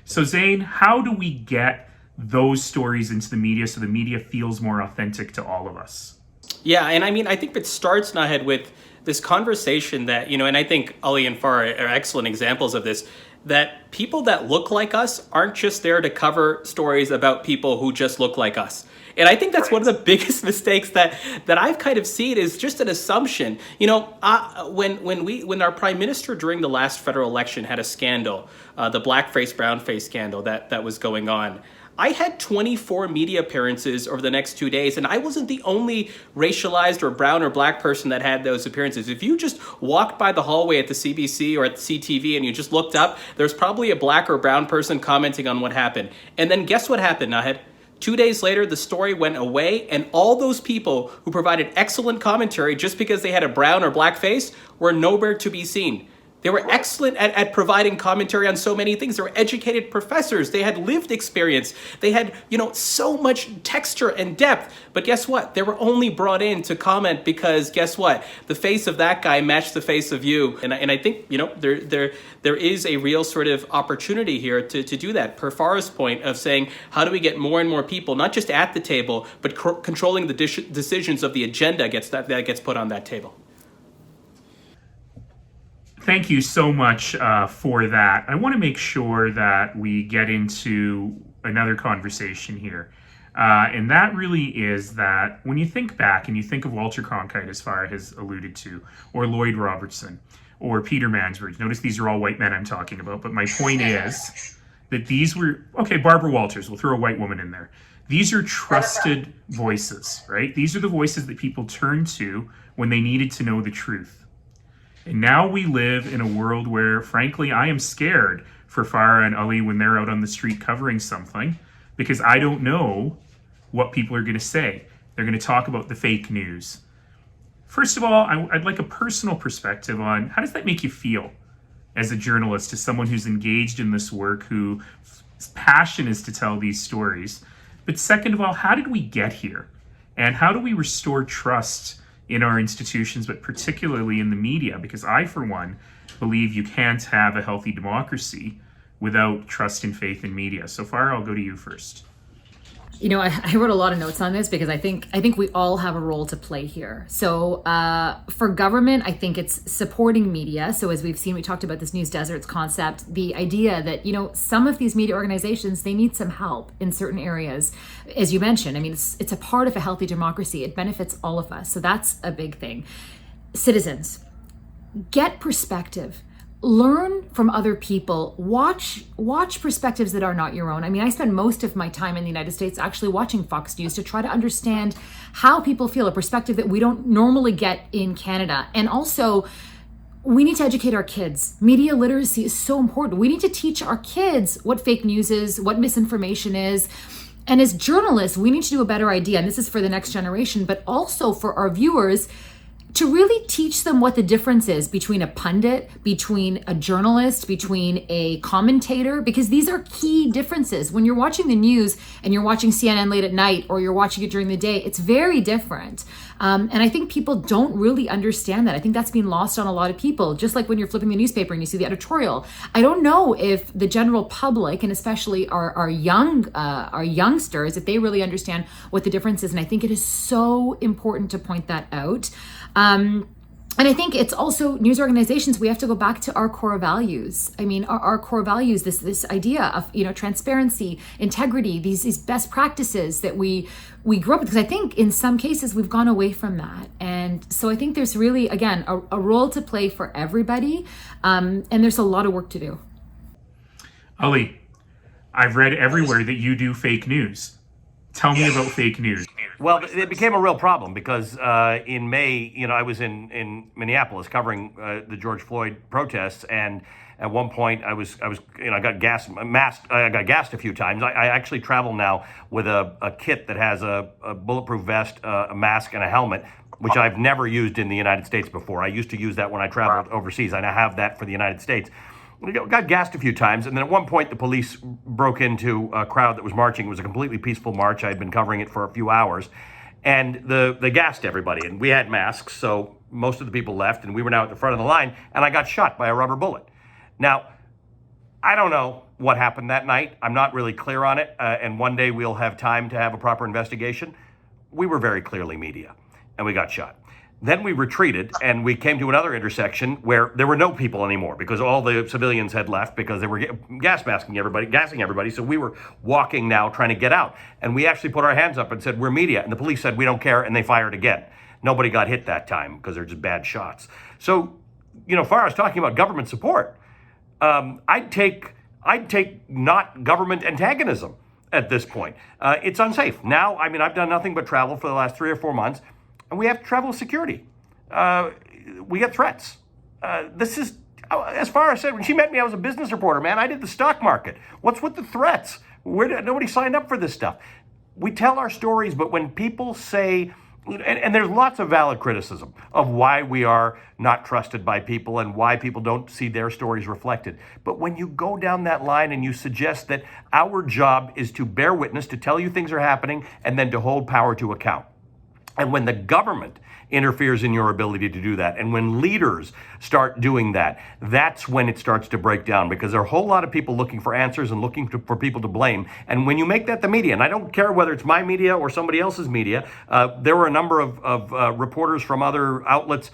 So Zain, how do we get those stories into the media so the media feels more authentic to all of us? Yeah, and I think it starts, Naheed, with this conversation that, and I think Ali and Farah are excellent examples of this, that people that look like us aren't just there to cover stories about people who just look like us. And I think that's one of the biggest mistakes that I've kind of seen, is just an assumption. When our prime minister during the last federal election had a scandal, the blackface, brownface scandal that was going on, I had 24 media appearances over the next 2 days, and I wasn't the only racialized or brown or black person that had those appearances. If you just walked by the hallway at the CBC or at the CTV and you just looked up, there's probably a black or brown person commenting on what happened. And then guess what happened, Naheed? 2 days later, the story went away, and all those people who provided excellent commentary just because they had a brown or black face were nowhere to be seen. They were excellent at providing commentary on so many things. They were educated professors. They had lived experience. They had, so much texture and depth. But guess what? They were only brought in to comment because guess what? The face of that guy matched the face of you. And I think, there is a real sort of opportunity here to do that. Per Farah's point of saying, how do we get more and more people, not just at the table, but controlling the decisions of the agenda that gets put on that table. Thank you so much for that. I want to make sure that we get into another conversation here. And that really is that when you think back and you think of Walter Cronkite, as Farah has alluded to, or Lloyd Robertson, or Peter Mansbridge, notice these are all white men I'm talking about, but my point is that these were, Barbara Walters, we'll throw a white woman in there. These are trusted voices, right? These are the voices that people turned to when they needed to know the truth. And now we live in a world where, frankly, I am scared for Farah and Ali when they're out on the street covering something, because I don't know what people are going to say. They're going to talk about the fake news. First of all, I'd like a personal perspective on how does that make you feel as a journalist, as someone who's engaged in this work, whose passion is to tell these stories. But second of all, how did we get here? And how do we restore trust in our institutions, but particularly in the media? Because I, for one, believe you can't have a healthy democracy without trust and faith in media. So Farah, I'll go to you first. You know, I wrote a lot of notes on this because I think we all have a role to play here. So for government, I think it's supporting media. So as we've seen, we talked about this news deserts concept, the idea that, you know, some of these media organizations, they need some help in certain areas. As you mentioned, I mean, it's a part of a healthy democracy. It benefits all of us. So that's a big thing. Citizens, get perspective. Learn from other people. Watch perspectives that are not your own. I mean, I spend most of my time in the United States actually watching Fox News to try to understand how people feel, a perspective that we don't normally get in Canada. And also, we need to educate our kids. Media literacy is so important. We need to teach our kids what fake news is, what misinformation is. And as journalists, we need to do a better idea. And this is for the next generation, but also for our viewers, to really teach them what the difference is between a pundit, between a journalist, between a commentator, because these are key differences. When you're watching the news and you're watching CNN late at night or you're watching it during the day, it's very different. And I think people don't really understand that. I think that's being lost on a lot of people. Just like when you're flipping the newspaper and you see the editorial. I don't know if the general public, and especially our youngsters, if they really understand what the difference is. And I think it is so important to point that out. And I think it's also news organizations, we have to go back to our core values. I mean, our core values, this idea of, you know, transparency, integrity, these best practices that we grew up with, because I think in some cases we've gone away from that. And so I think there's really, again, a role to play for everybody. And there's a lot of work to do. Ali, I've read everywhere that you do fake news. Tell me about fake news. Well, it became a real problem because in May, you know, I was in Minneapolis covering the George Floyd protests, and at one point I was, you know, I got gassed a few times. I actually travel now with a kit that has a bulletproof vest, a mask, and a helmet, which I've never used in the United States before. I used to use that when I traveled overseas. I now have that for the United States. We got gassed a few times, and then at one point the police broke into a crowd that was marching. It was a completely peaceful march. I had been covering it for a few hours, and they gassed everybody, and we had masks, so most of the people left, and we were now at the front of the line, and I got shot by a rubber bullet. Now, I don't know what happened that night. I'm not really clear on it, and one day we'll have time to have a proper investigation. We were very clearly media, and we got shot. Then we retreated, and we came to another intersection where there were no people anymore because all the civilians had left because they were gassing everybody. So we were walking now, trying to get out. And we actually put our hands up and said, we're media. And the police said, we don't care, and they fired again. Nobody got hit that time because they're just bad shots. So, you know, Farah was talking about government support. I'd take not government antagonism at this point. It's unsafe. Now, I mean, I've done nothing but travel for the last 3 or 4 months. And we have to travel with security. We get threats. This is, as Farah said, when she met me, I was a business reporter, man. I did the stock market. What's with the threats? Nobody signed up for this stuff. We tell our stories, but when people say, and there's lots of valid criticism of why we are not trusted by people and why people don't see their stories reflected. But when you go down that line and you suggest that our job is to bear witness, to tell you things are happening, and then to hold power to account. And when the government interferes in your ability to do that, and when leaders start doing that, that's when it starts to break down, because there are a whole lot of people looking for answers and looking for people to blame. And when you make that the media, and I don't care whether it's my media or somebody else's media, there were a number of reporters from other outlets,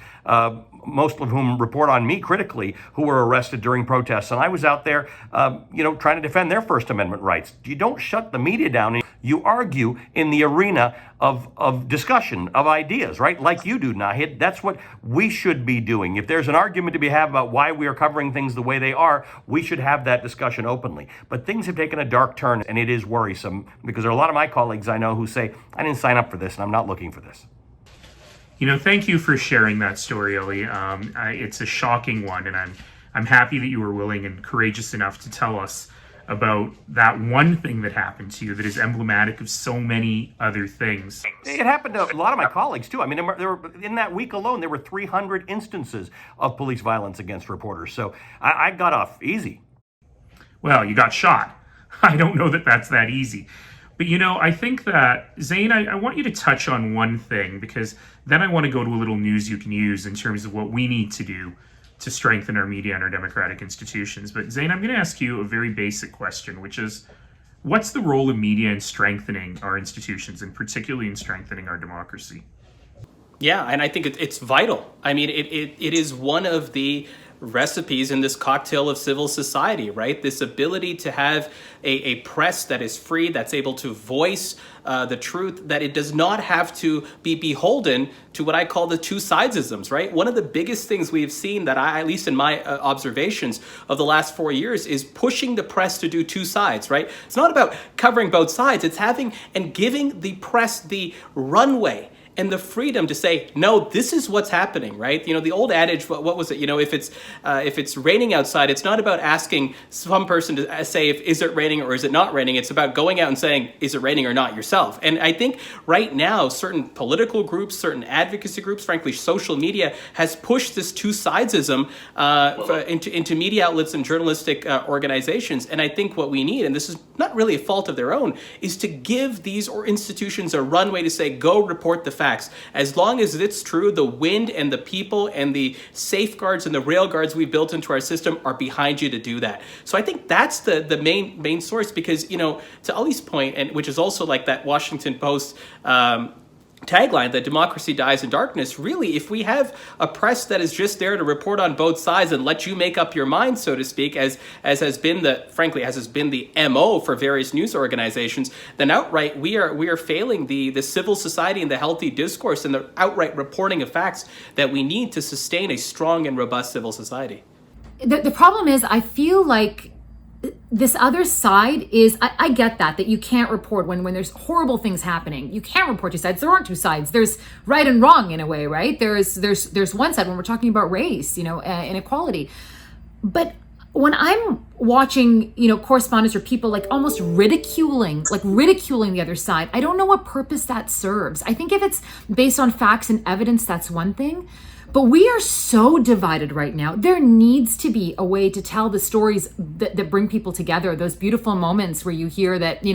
most of whom report on me critically, who were arrested during protests. And I was out there, trying to defend their First Amendment rights. You don't shut the media down. You argue in the arena of discussion, of ideas, right? Like you do, Naheed. That's what we should be doing. If there's an argument to be had about why we are covering things the way they are, we should have that discussion openly. But things have taken a dark turn, and it is worrisome, because there are a lot of my colleagues I know who say, I didn't sign up for this, and I'm not looking for this. Thank you for sharing that story, Ali. It's a shocking one, and I'm happy that you were willing and courageous enough to tell us about that one thing that happened to you that is emblematic of so many other things. It happened to a lot of my colleagues too. I mean, there were in that week alone, there were 300 instances of police violence against reporters. So I got off easy. Well, you got shot. I don't know that that's that easy. But I think that, Zain, I want you to touch on one thing, because then I want to go to a little news you can use in terms of what we need to do to strengthen our media and our democratic institutions. But Zain, I'm going to ask you a very basic question, which is, what's the role of media in strengthening our institutions, and particularly in strengthening our democracy? Yeah, and I think it's vital. I mean, it is one of the recipes in this cocktail of civil society, right? This ability to have a press that is free, that's able to voice the truth, that it does not have to be beholden to what I call the two sidesisms, right? One of the biggest things we've seen that at least in my observations of the last 4 years, is pushing the press to do two sides, right? It's not about covering both sides. It's having and giving the press the runway and the freedom to say, no, this is what's happening, right? The old adage, what was it? If it's raining outside, it's not about asking some person to say, is it raining or is it not raining? It's about going out and saying, is it raining or not yourself? And I think right now, certain political groups, certain advocacy groups, frankly, social media has pushed this two-sidesism into media outlets and journalistic organizations. And I think what we need, and this is not really a fault of their own, is to give these institutions a runway to say, go report the facts. As long as it's true, the wind and the people and the safeguards and the rail guards we built into our system are behind you to do that. So I think that's the main source, because, to Ali's point, and which is also like that Washington Post tagline that democracy dies in darkness. Really, if we have a press that is just there to report on both sides and let you make up your mind, so to speak, as has been the MO for various news organizations, then outright we are failing the civil society and the healthy discourse and the outright reporting of facts that we need to sustain a strong and robust civil society. The problem is, I feel like this other side is, I get that you can't report when there's horrible things happening. You can't report two sides. There aren't two sides. There's right and wrong in a way, right? There's one side when we're talking about race, inequality. But when I'm watching, correspondents or people like almost ridiculing the other side, I don't know what purpose that serves. I think if it's based on facts and evidence, that's one thing. But we are so divided right now. There needs to be a way to tell the stories that bring people together. Those beautiful moments where you hear that,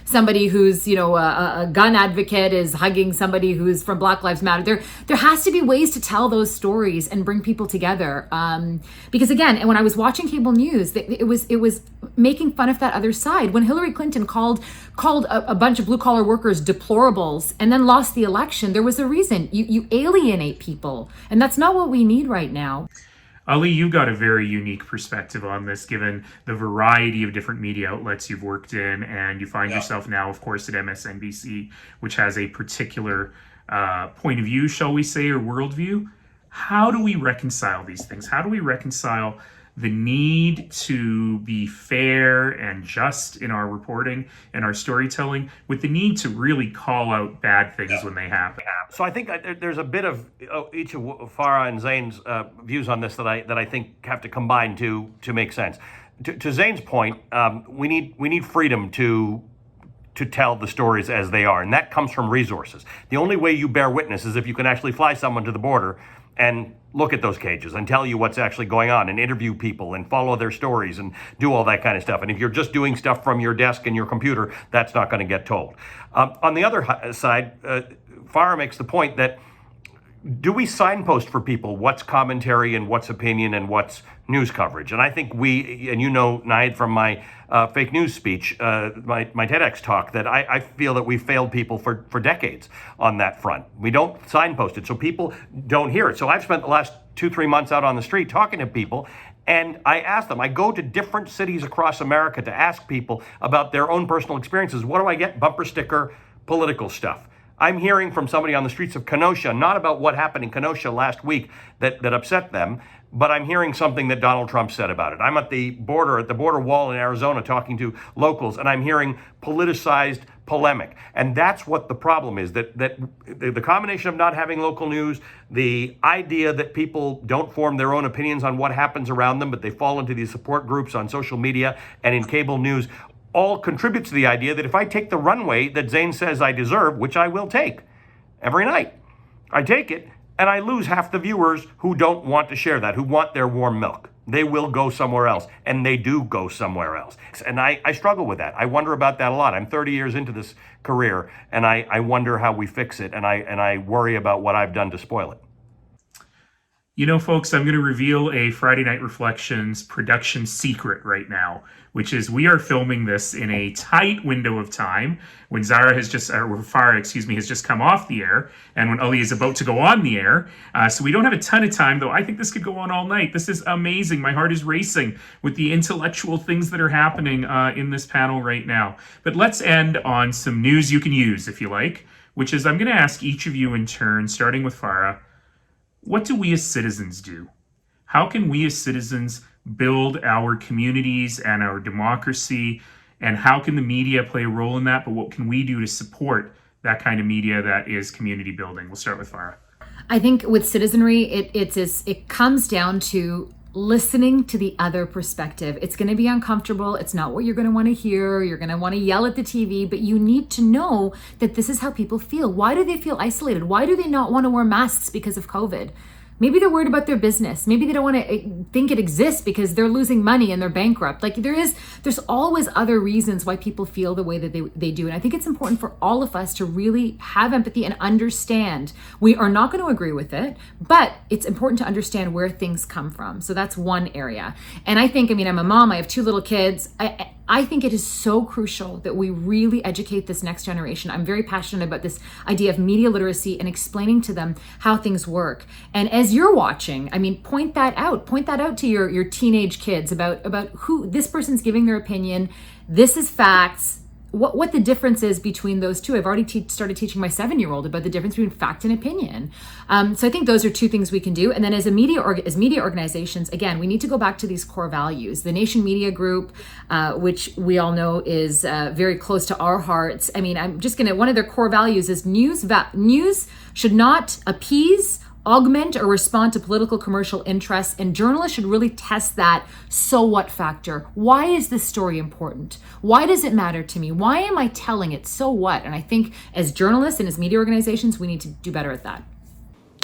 somebody who's, a gun advocate is hugging somebody who's from Black Lives Matter. There has to be ways to tell those stories and bring people together. Because again, and when I was watching cable news, it was making fun of that other side. When Hillary Clinton called a bunch of blue collar workers deplorables and then lost the election, there was a reason. You alienate people, and that's not what we need right now. Ali, you've got a very unique perspective on this, given the variety of different media outlets you've worked in, and you find yourself now, of course, at MSNBC, which has a particular point of view, shall we say, or worldview. How do we reconcile these things? How do we reconcile the need to be fair and just in our reporting and our storytelling with the need to really call out bad things when they happen? So I think there's a bit of each of Farah and Zain's views on this that I think have to combine to make sense. To Zain's point, we need freedom to tell the stories as they are, and that comes from resources. The only way you bear witness is if you can actually fly someone to the border and look at those cages and tell you what's actually going on and interview people and follow their stories and do all that kind of stuff. And if you're just doing stuff from your desk and your computer, that's not going to get told. On the other side, Farah makes the point that, do we signpost for people what's commentary and what's opinion and what's news coverage? And I think we, and Naheed, from my fake news speech, my TEDx talk, that I feel that we've failed people for decades on that front. We don't signpost it, so people don't hear it. So I've spent the last 2-3 months out on the street talking to people, and I ask them, I go to different cities across America to ask people about their own personal experiences. What do I get? Bumper sticker, political stuff. I'm hearing from somebody on the streets of Kenosha, not about what happened in Kenosha last week that upset them, but I'm hearing something that Donald Trump said about it. I'm at the border wall in Arizona, talking to locals, and I'm hearing politicized polemic. And that's what the problem is, that the combination of not having local news, the idea that people don't form their own opinions on what happens around them, but they fall into these support groups on social media and in cable news, all contributes to the idea that if I take the runway that Zain says I deserve, which I will take every night, I take it, and I lose half the viewers who don't want to share that, who want their warm milk. They will go somewhere else, and they do go somewhere else. And I struggle with that. I wonder about that a lot. I'm 30 years into this career, and I wonder how we fix it, and I worry about what I've done to spoil it. You know, folks, I'm going to reveal a Friday Night Reflections production secret right now, which is we are filming this in a tight window of time when Farah, has just come off the air, and when Ali is about to go on the air. So we don't have a ton of time, though. I think this could go on all night. This is amazing. My heart is racing with the intellectual things that are happening in this panel right now. But let's end on some news you can use, if you like, which is I'm going to ask each of you in turn, starting with Farah. What do we as citizens do? How can we as citizens build our communities and our democracy? And how can the media play a role in that? But what can we do to support that kind of media that is community building? We'll start with Farah. I think with citizenry, it comes down to listening to the other perspective. It's going to be uncomfortable. It's not what you're going to want to hear. You're going to want to yell at the TV, but you need to know that this is how people feel. Why do they feel isolated? Why do they not want to wear masks because of COVID? Maybe they're worried about their business. Maybe they don't want to think it exists because they're losing money and they're bankrupt. Like there's always other reasons why people feel the way that they do. And I think it's important for all of us to really have empathy and understand. We are not going to agree with it, but it's important to understand where things come from. So that's one area. And I think, I'm a mom, I have 2 little kids. I think it is so crucial that we really educate this next generation. I'm very passionate about this idea of media literacy and explaining to them how things work. And as you're watching, point that out. Point that out to your teenage kids about who this person's giving their opinion. This is facts. What the difference is between those two. I've already started teaching my 7-year-old about the difference between fact and opinion. So I think those are 2 things we can do. And then as media organizations, again, we need to go back to these core values. The Nation Media Group, which we all know is very close to our hearts. One of their core values is news should not appease, augment, or respond to political commercial interests, and journalists should really test that so what factor. Why is this story important? Why does it matter to me? Why am I telling it? So what? And I think as journalists and as media organizations, we need to do better at that.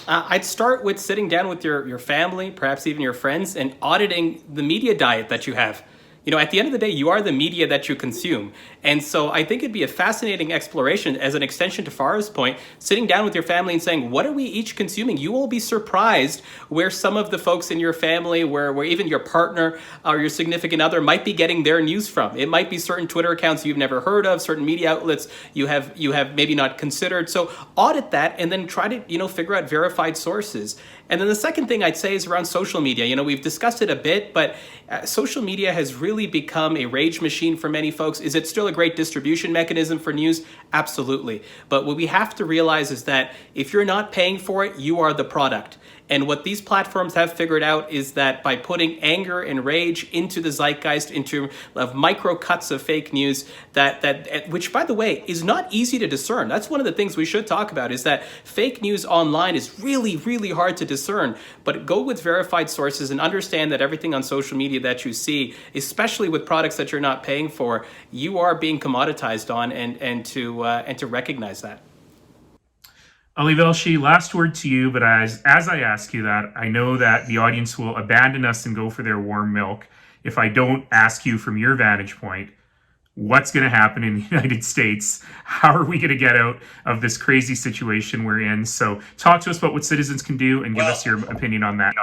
I'd start with sitting down with your family, perhaps even your friends, and auditing the media diet that you have. At the end of the day, you are the media that you consume. And so I think it'd be a fascinating exploration as an extension to Farah's point, sitting down with your family and saying, what are we each consuming? You will be surprised where some of the folks in your family, where even your partner or your significant other might be getting their news from. It might be certain Twitter accounts you've never heard of, certain media outlets you have maybe not considered. So audit that and then try to, figure out verified sources. And then the second thing I'd say is around social media. We've discussed it a bit, but social media has really become a rage machine for many folks. Is it still a great distribution mechanism for news? Absolutely. But what we have to realize is that if you're not paying for it, you are the product. And what these platforms have figured out is that by putting anger and rage into the zeitgeist, into micro cuts of fake news, that which, by the way, is not easy to discern. That's one of the things we should talk about, is that fake news online is really, really hard to discern. But go with verified sources and understand that everything on social media that you see, especially with products that you're not paying for, you are being commoditized on, and to recognize that. Ali Velshi, last word to you, but as I ask you that, I know that the audience will abandon us and go for their warm milk if I don't ask you from your vantage point, what's going to happen in the United States? How are we going to get out of this crazy situation we're in? So talk to us about what citizens can do and give us your opinion on that.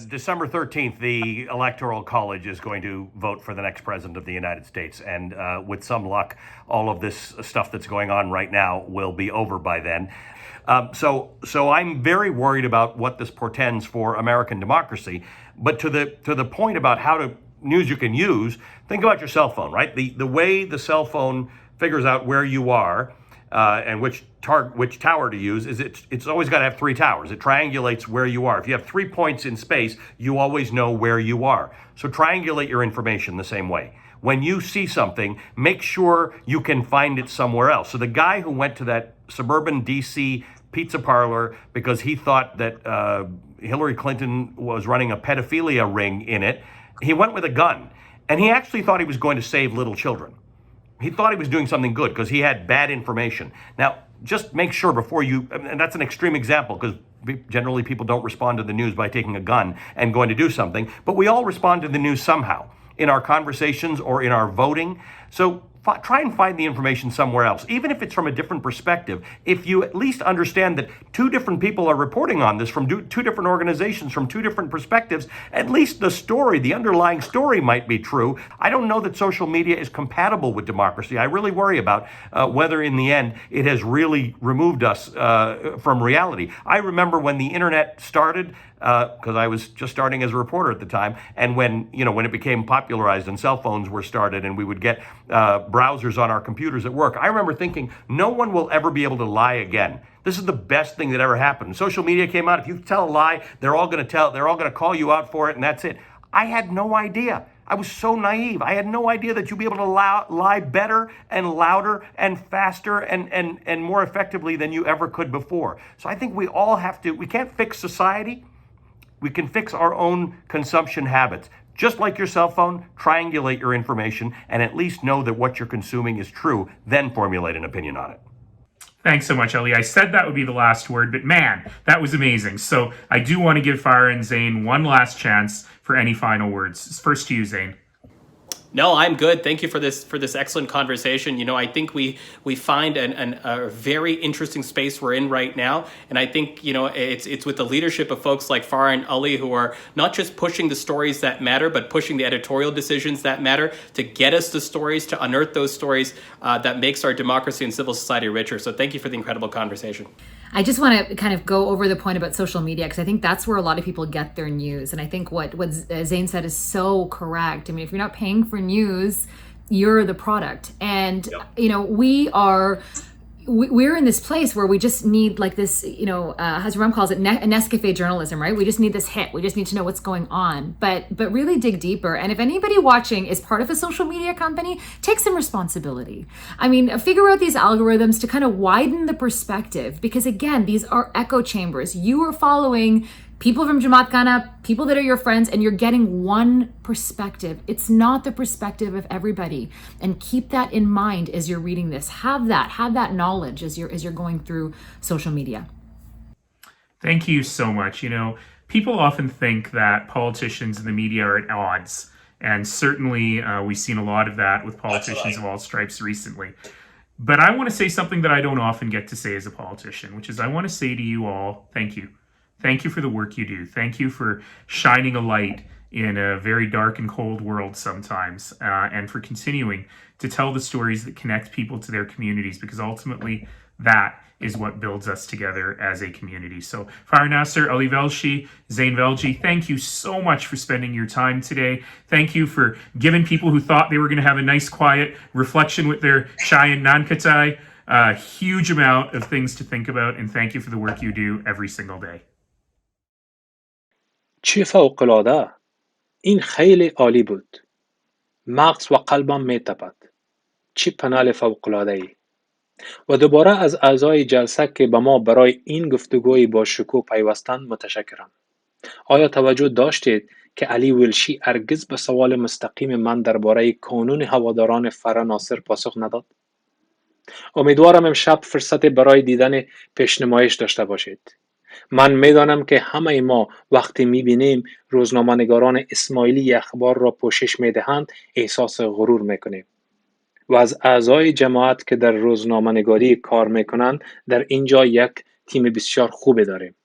December 13th, the Electoral College is going to vote for the next president of the United States. And with some luck, all of this stuff that's going on right now will be over by then. So I'm very worried about what this portends for American democracy. But to the point about news you can use, think about your cell phone, right? The way the cell phone figures out where you are and which tower to use is it's always got to have 3 towers. It triangulates where you are. If you have 3 points in space, you always know where you are. So triangulate your information the same way. When you see something, make sure you can find it somewhere else. So the guy who went to that suburban DC pizza parlor because he thought that Hillary Clinton was running a pedophilia ring in it, he went with a gun. And he actually thought he was going to save little children. He thought he was doing something good because he had bad information. Now, just make sure before you, and that's an extreme example because generally people don't respond to the news by taking a gun and going to do something, but we all respond to the news somehow in our conversations or in our voting. So try and find the information somewhere else, even if it's from a different perspective. If you at least understand that 2 different people are reporting on this from 2 different organizations, from 2 different perspectives, at least the story, the underlying story might be true. I don't know that social media is compatible with democracy. I really worry about whether in the end it has really removed us from reality. I remember when the internet started, because I was just starting as a reporter at the time, and when it became popularized and cell phones were started and we would get browsers on our computers at work, I remember thinking, no one will ever be able to lie again. This is the best thing that ever happened. Social media came out. If you tell a lie, they're all going to call you out for it, and that's it. I had no idea. I was so naive. I had no idea that you'd be able to lie better and louder and faster and more effectively than you ever could before. So I think we all we can't fix society. We can fix our own consumption habits. Just like your cell phone, triangulate your information and at least know that what you're consuming is true, then formulate an opinion on it. Thanks so much, Ali. I said that would be the last word, but man, that was amazing. So I do want to give Farah and Zain one last chance for any final words. First to you, Zain. No, I'm good. Thank you for this excellent conversation. I think we find a very interesting space we're in right now, and I think it's with the leadership of folks like Farah and Ali who are not just pushing the stories that matter, but pushing the editorial decisions that matter to get us the stories, to unearth those stories that makes our democracy and civil society richer. So thank you for the incredible conversation. I just want to kind of go over the point about social media because I think that's where a lot of people get their news. And I think what Zain said is so correct. I mean, if you're not paying for news, you're the product. And, we're in this place where we just need like this, as Ram calls it, Nescafe journalism, right? We just need this hit. We just need to know what's going on, but really dig deeper. And if anybody watching is part of a social media company, take some responsibility. I mean, figure out these algorithms to kind of widen the perspective, because again, these are echo chambers. You are following people from Jamaat Khana, people that are your friends, and you're getting one perspective. It's not the perspective of everybody. And keep that in mind as you're reading this. Have that knowledge as you're going through social media. Thank you so much. People often think that politicians and the media are at odds. And certainly we've seen a lot of that with politicians of all stripes recently. But I want to say something that I don't often get to say as a politician, which is I want to say to you all, thank you. Thank you for the work you do. Thank you for shining a light in a very dark and cold world sometimes, and for continuing to tell the stories that connect people to their communities, because ultimately that is what builds us together as a community. So Farah Nasser, Ali Velshi, Zain Velji, thank you so much for spending your time today. Thank you for giving people who thought they were going to have a nice quiet reflection with their chai and naan khatai a huge amount of things to think about, and thank you for the work you do every single day. چه فوق‌العاده! این خیلی عالی بود. مغز و قلبم می‌تپد. چه پنل فوق‌العاده‌ای! و دوباره از اعضای جلسه که به ما برای این گفتگوی با شکوه پیوستند متشکرم. آیا توجه داشتید که علی ولشی هرگز به سوال مستقیم من درباره کانون هواداران فرا ناصر پاسخ نداد؟ امیدوارم امشب فرصت برای دیدن پیشنمایش داشته باشید. من میدانم که همه ما وقتی میبینیم روزنامه‌نگاران اسماعیلی اخبار را پوشش میدهند احساس غرور میکنیم و از اعضای جماعت که در روزنامه‌نگاری کار میکنند در اینجا یک تیم بسیار خوبی داریم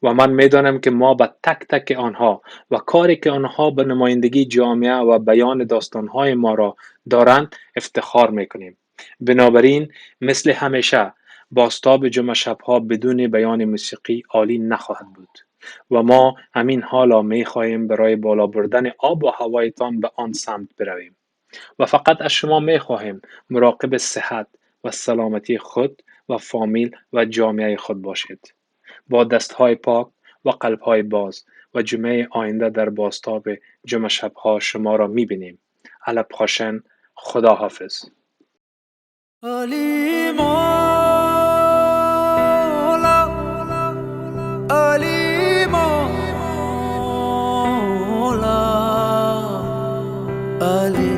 و من میدانم که ما به تک تک آنها و کاری که آنها به نمایندگی جامعه و بیان داستانهای ما را دارند افتخار میکنیم. بنابراین مثل همیشه بازتاب جمعه شبها بدون بیان موسیقی عالی نخواهد بود و ما همین حالا می خواهیم برای بالا بردن آب و هوایتان به آن سمت برویم و فقط از شما می خواهیم مراقب صحت و سلامتی خود و فامیل و جامعه خود باشید. با دستهای پاک و قلبهای باز و جمعه آینده در بازتاب جمعه شبها شما را می‌بینیم. علب خاشن، خدا حافظ. علی مولا، علی مولا، علی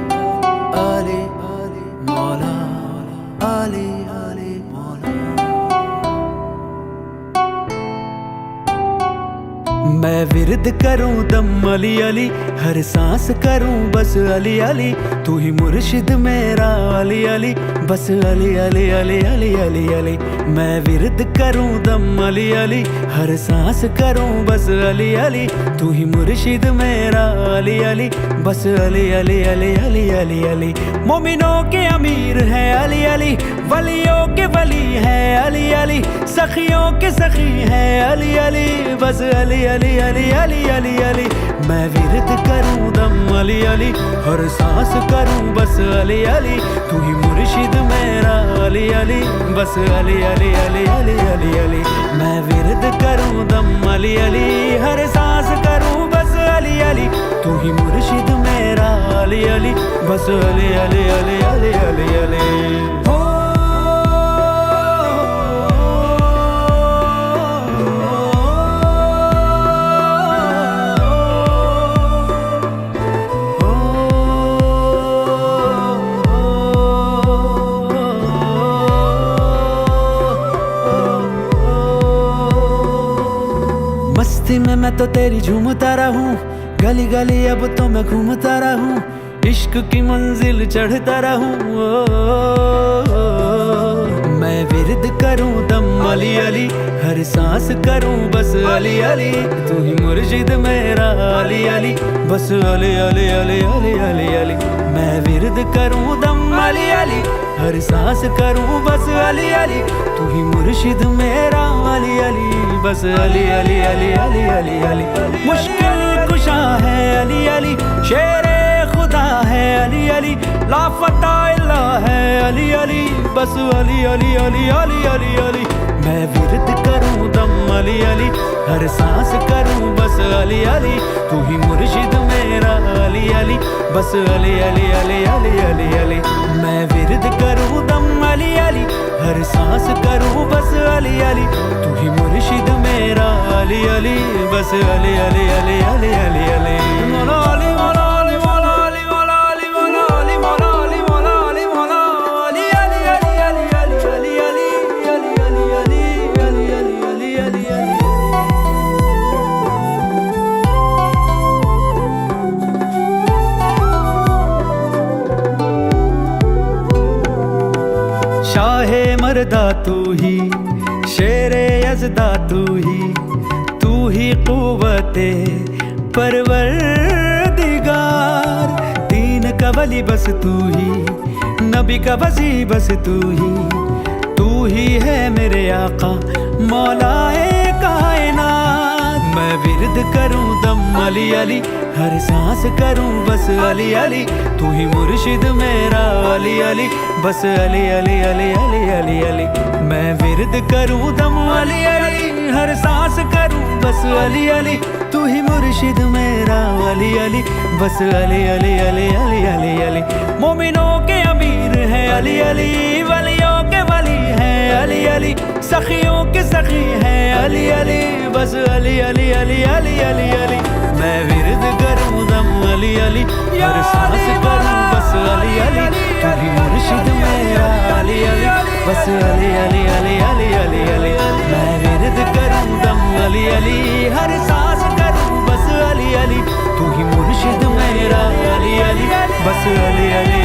علی مولا، علی علی مولا. मैं विरद करूं दम अली अली, हर सांस करूं बस अली अली, तू ही मुर्शिद मेरा अली अली, बस अली अली अली अली अली अली। मैं विरद करूं दम अली अली, हर सांस करूं बस अली अली, तू ही मुर्शिद मेरा अली अली, बस अली अली अली अली अली अली। मोमिनों के अमीर है अली अली, वलियों के वली है अली अली, सखियों के सखी है अली अली, बस अली अली अली अली अली अली। मैं विरद करूं दम अली अली, हर सांस करूं बस अली अली, तू ही मुर्शिद मेरा अली अली, बस अली अली अली अली अली अली। मैं विरद करूं दम अली अली, हर सांस करूं बस अली अली, तू ही मुर्शिद मेरा अली अली, बस अली अली अली अली अली अली। मस्ती में मैं तो तेरी झूमता रहूं, गली गली अब तो मैं घूमता रहूं, इश्क की मंजिल चढ़ता रहूं। मैं विरद करूं दम अली अली, हर सांस करूं बस अली अली, तू ही मुर्शिद मेरा अली अली, बस अली अली अली अली अली अली। मैं विरद करूं दम अली अली, हर सांस करूं बस अली अली, तू ही मुर्शिद मेरा अली अली, बस अली अली अली अली अली अली। मुश्किल कुशा है अली अली, शेरे खुदा है अली अली, लाफता इल्ला है अली अली, बस अली अली अली अली अली अली। मैं विरद करूं दम अली अली, हर सांस करूं बस अली अली, तू ही मुर्शिद मेरा अली अली, बस अली अली अली अली अली अली। मैं विरद करूं दम अली अली, हर सांस करूं बस अली अली, तू ही मुर्शिद मेरा अली अली, बस अली अली अली अली अली अली। मौला अली मौला अली मौला अली मौला अली मौला अली मौला अली मौला अली मौला अली अली अली अली अली अली अली अली अली अली अली अली अली अली। शाहे मर्दा तू ही, शेरे यज़दा तू ही क़ुव्वते परवरदिगार। दीन का वली बस तू ही, नबी का वज़ी बस तू ही है मेरे आका मौलाए कायनात। मैं विरद करूं दम अली अली, हर सांस करूं बस अली अली, तू ही मुर्शिद मेरा अली अली, बस अली अली अली अली अली अली। मैं विरद करूं दम अली अली, हर सांस करूं बस अली अली, तू ही मुर्शिद मेरा अली अली, बस अली अली अली अली अली अली। मोमिनों के अमीर है अली अली, वलियों के वली है अली अली, सखियों के सखी है अली अली, बस अली अली अली अली अली अली। मैं विरद करूं दम अली अली, हर सांस करूं बस अली अली, तू ही मुर्शिद मेरा अली अली, बस अली अली अली अली अली अली। मैं विरद करूं दम अली अली, हर सांस करूं बस अली अली, तू ही मुर्शिद मेरा अली अली, बस अली अली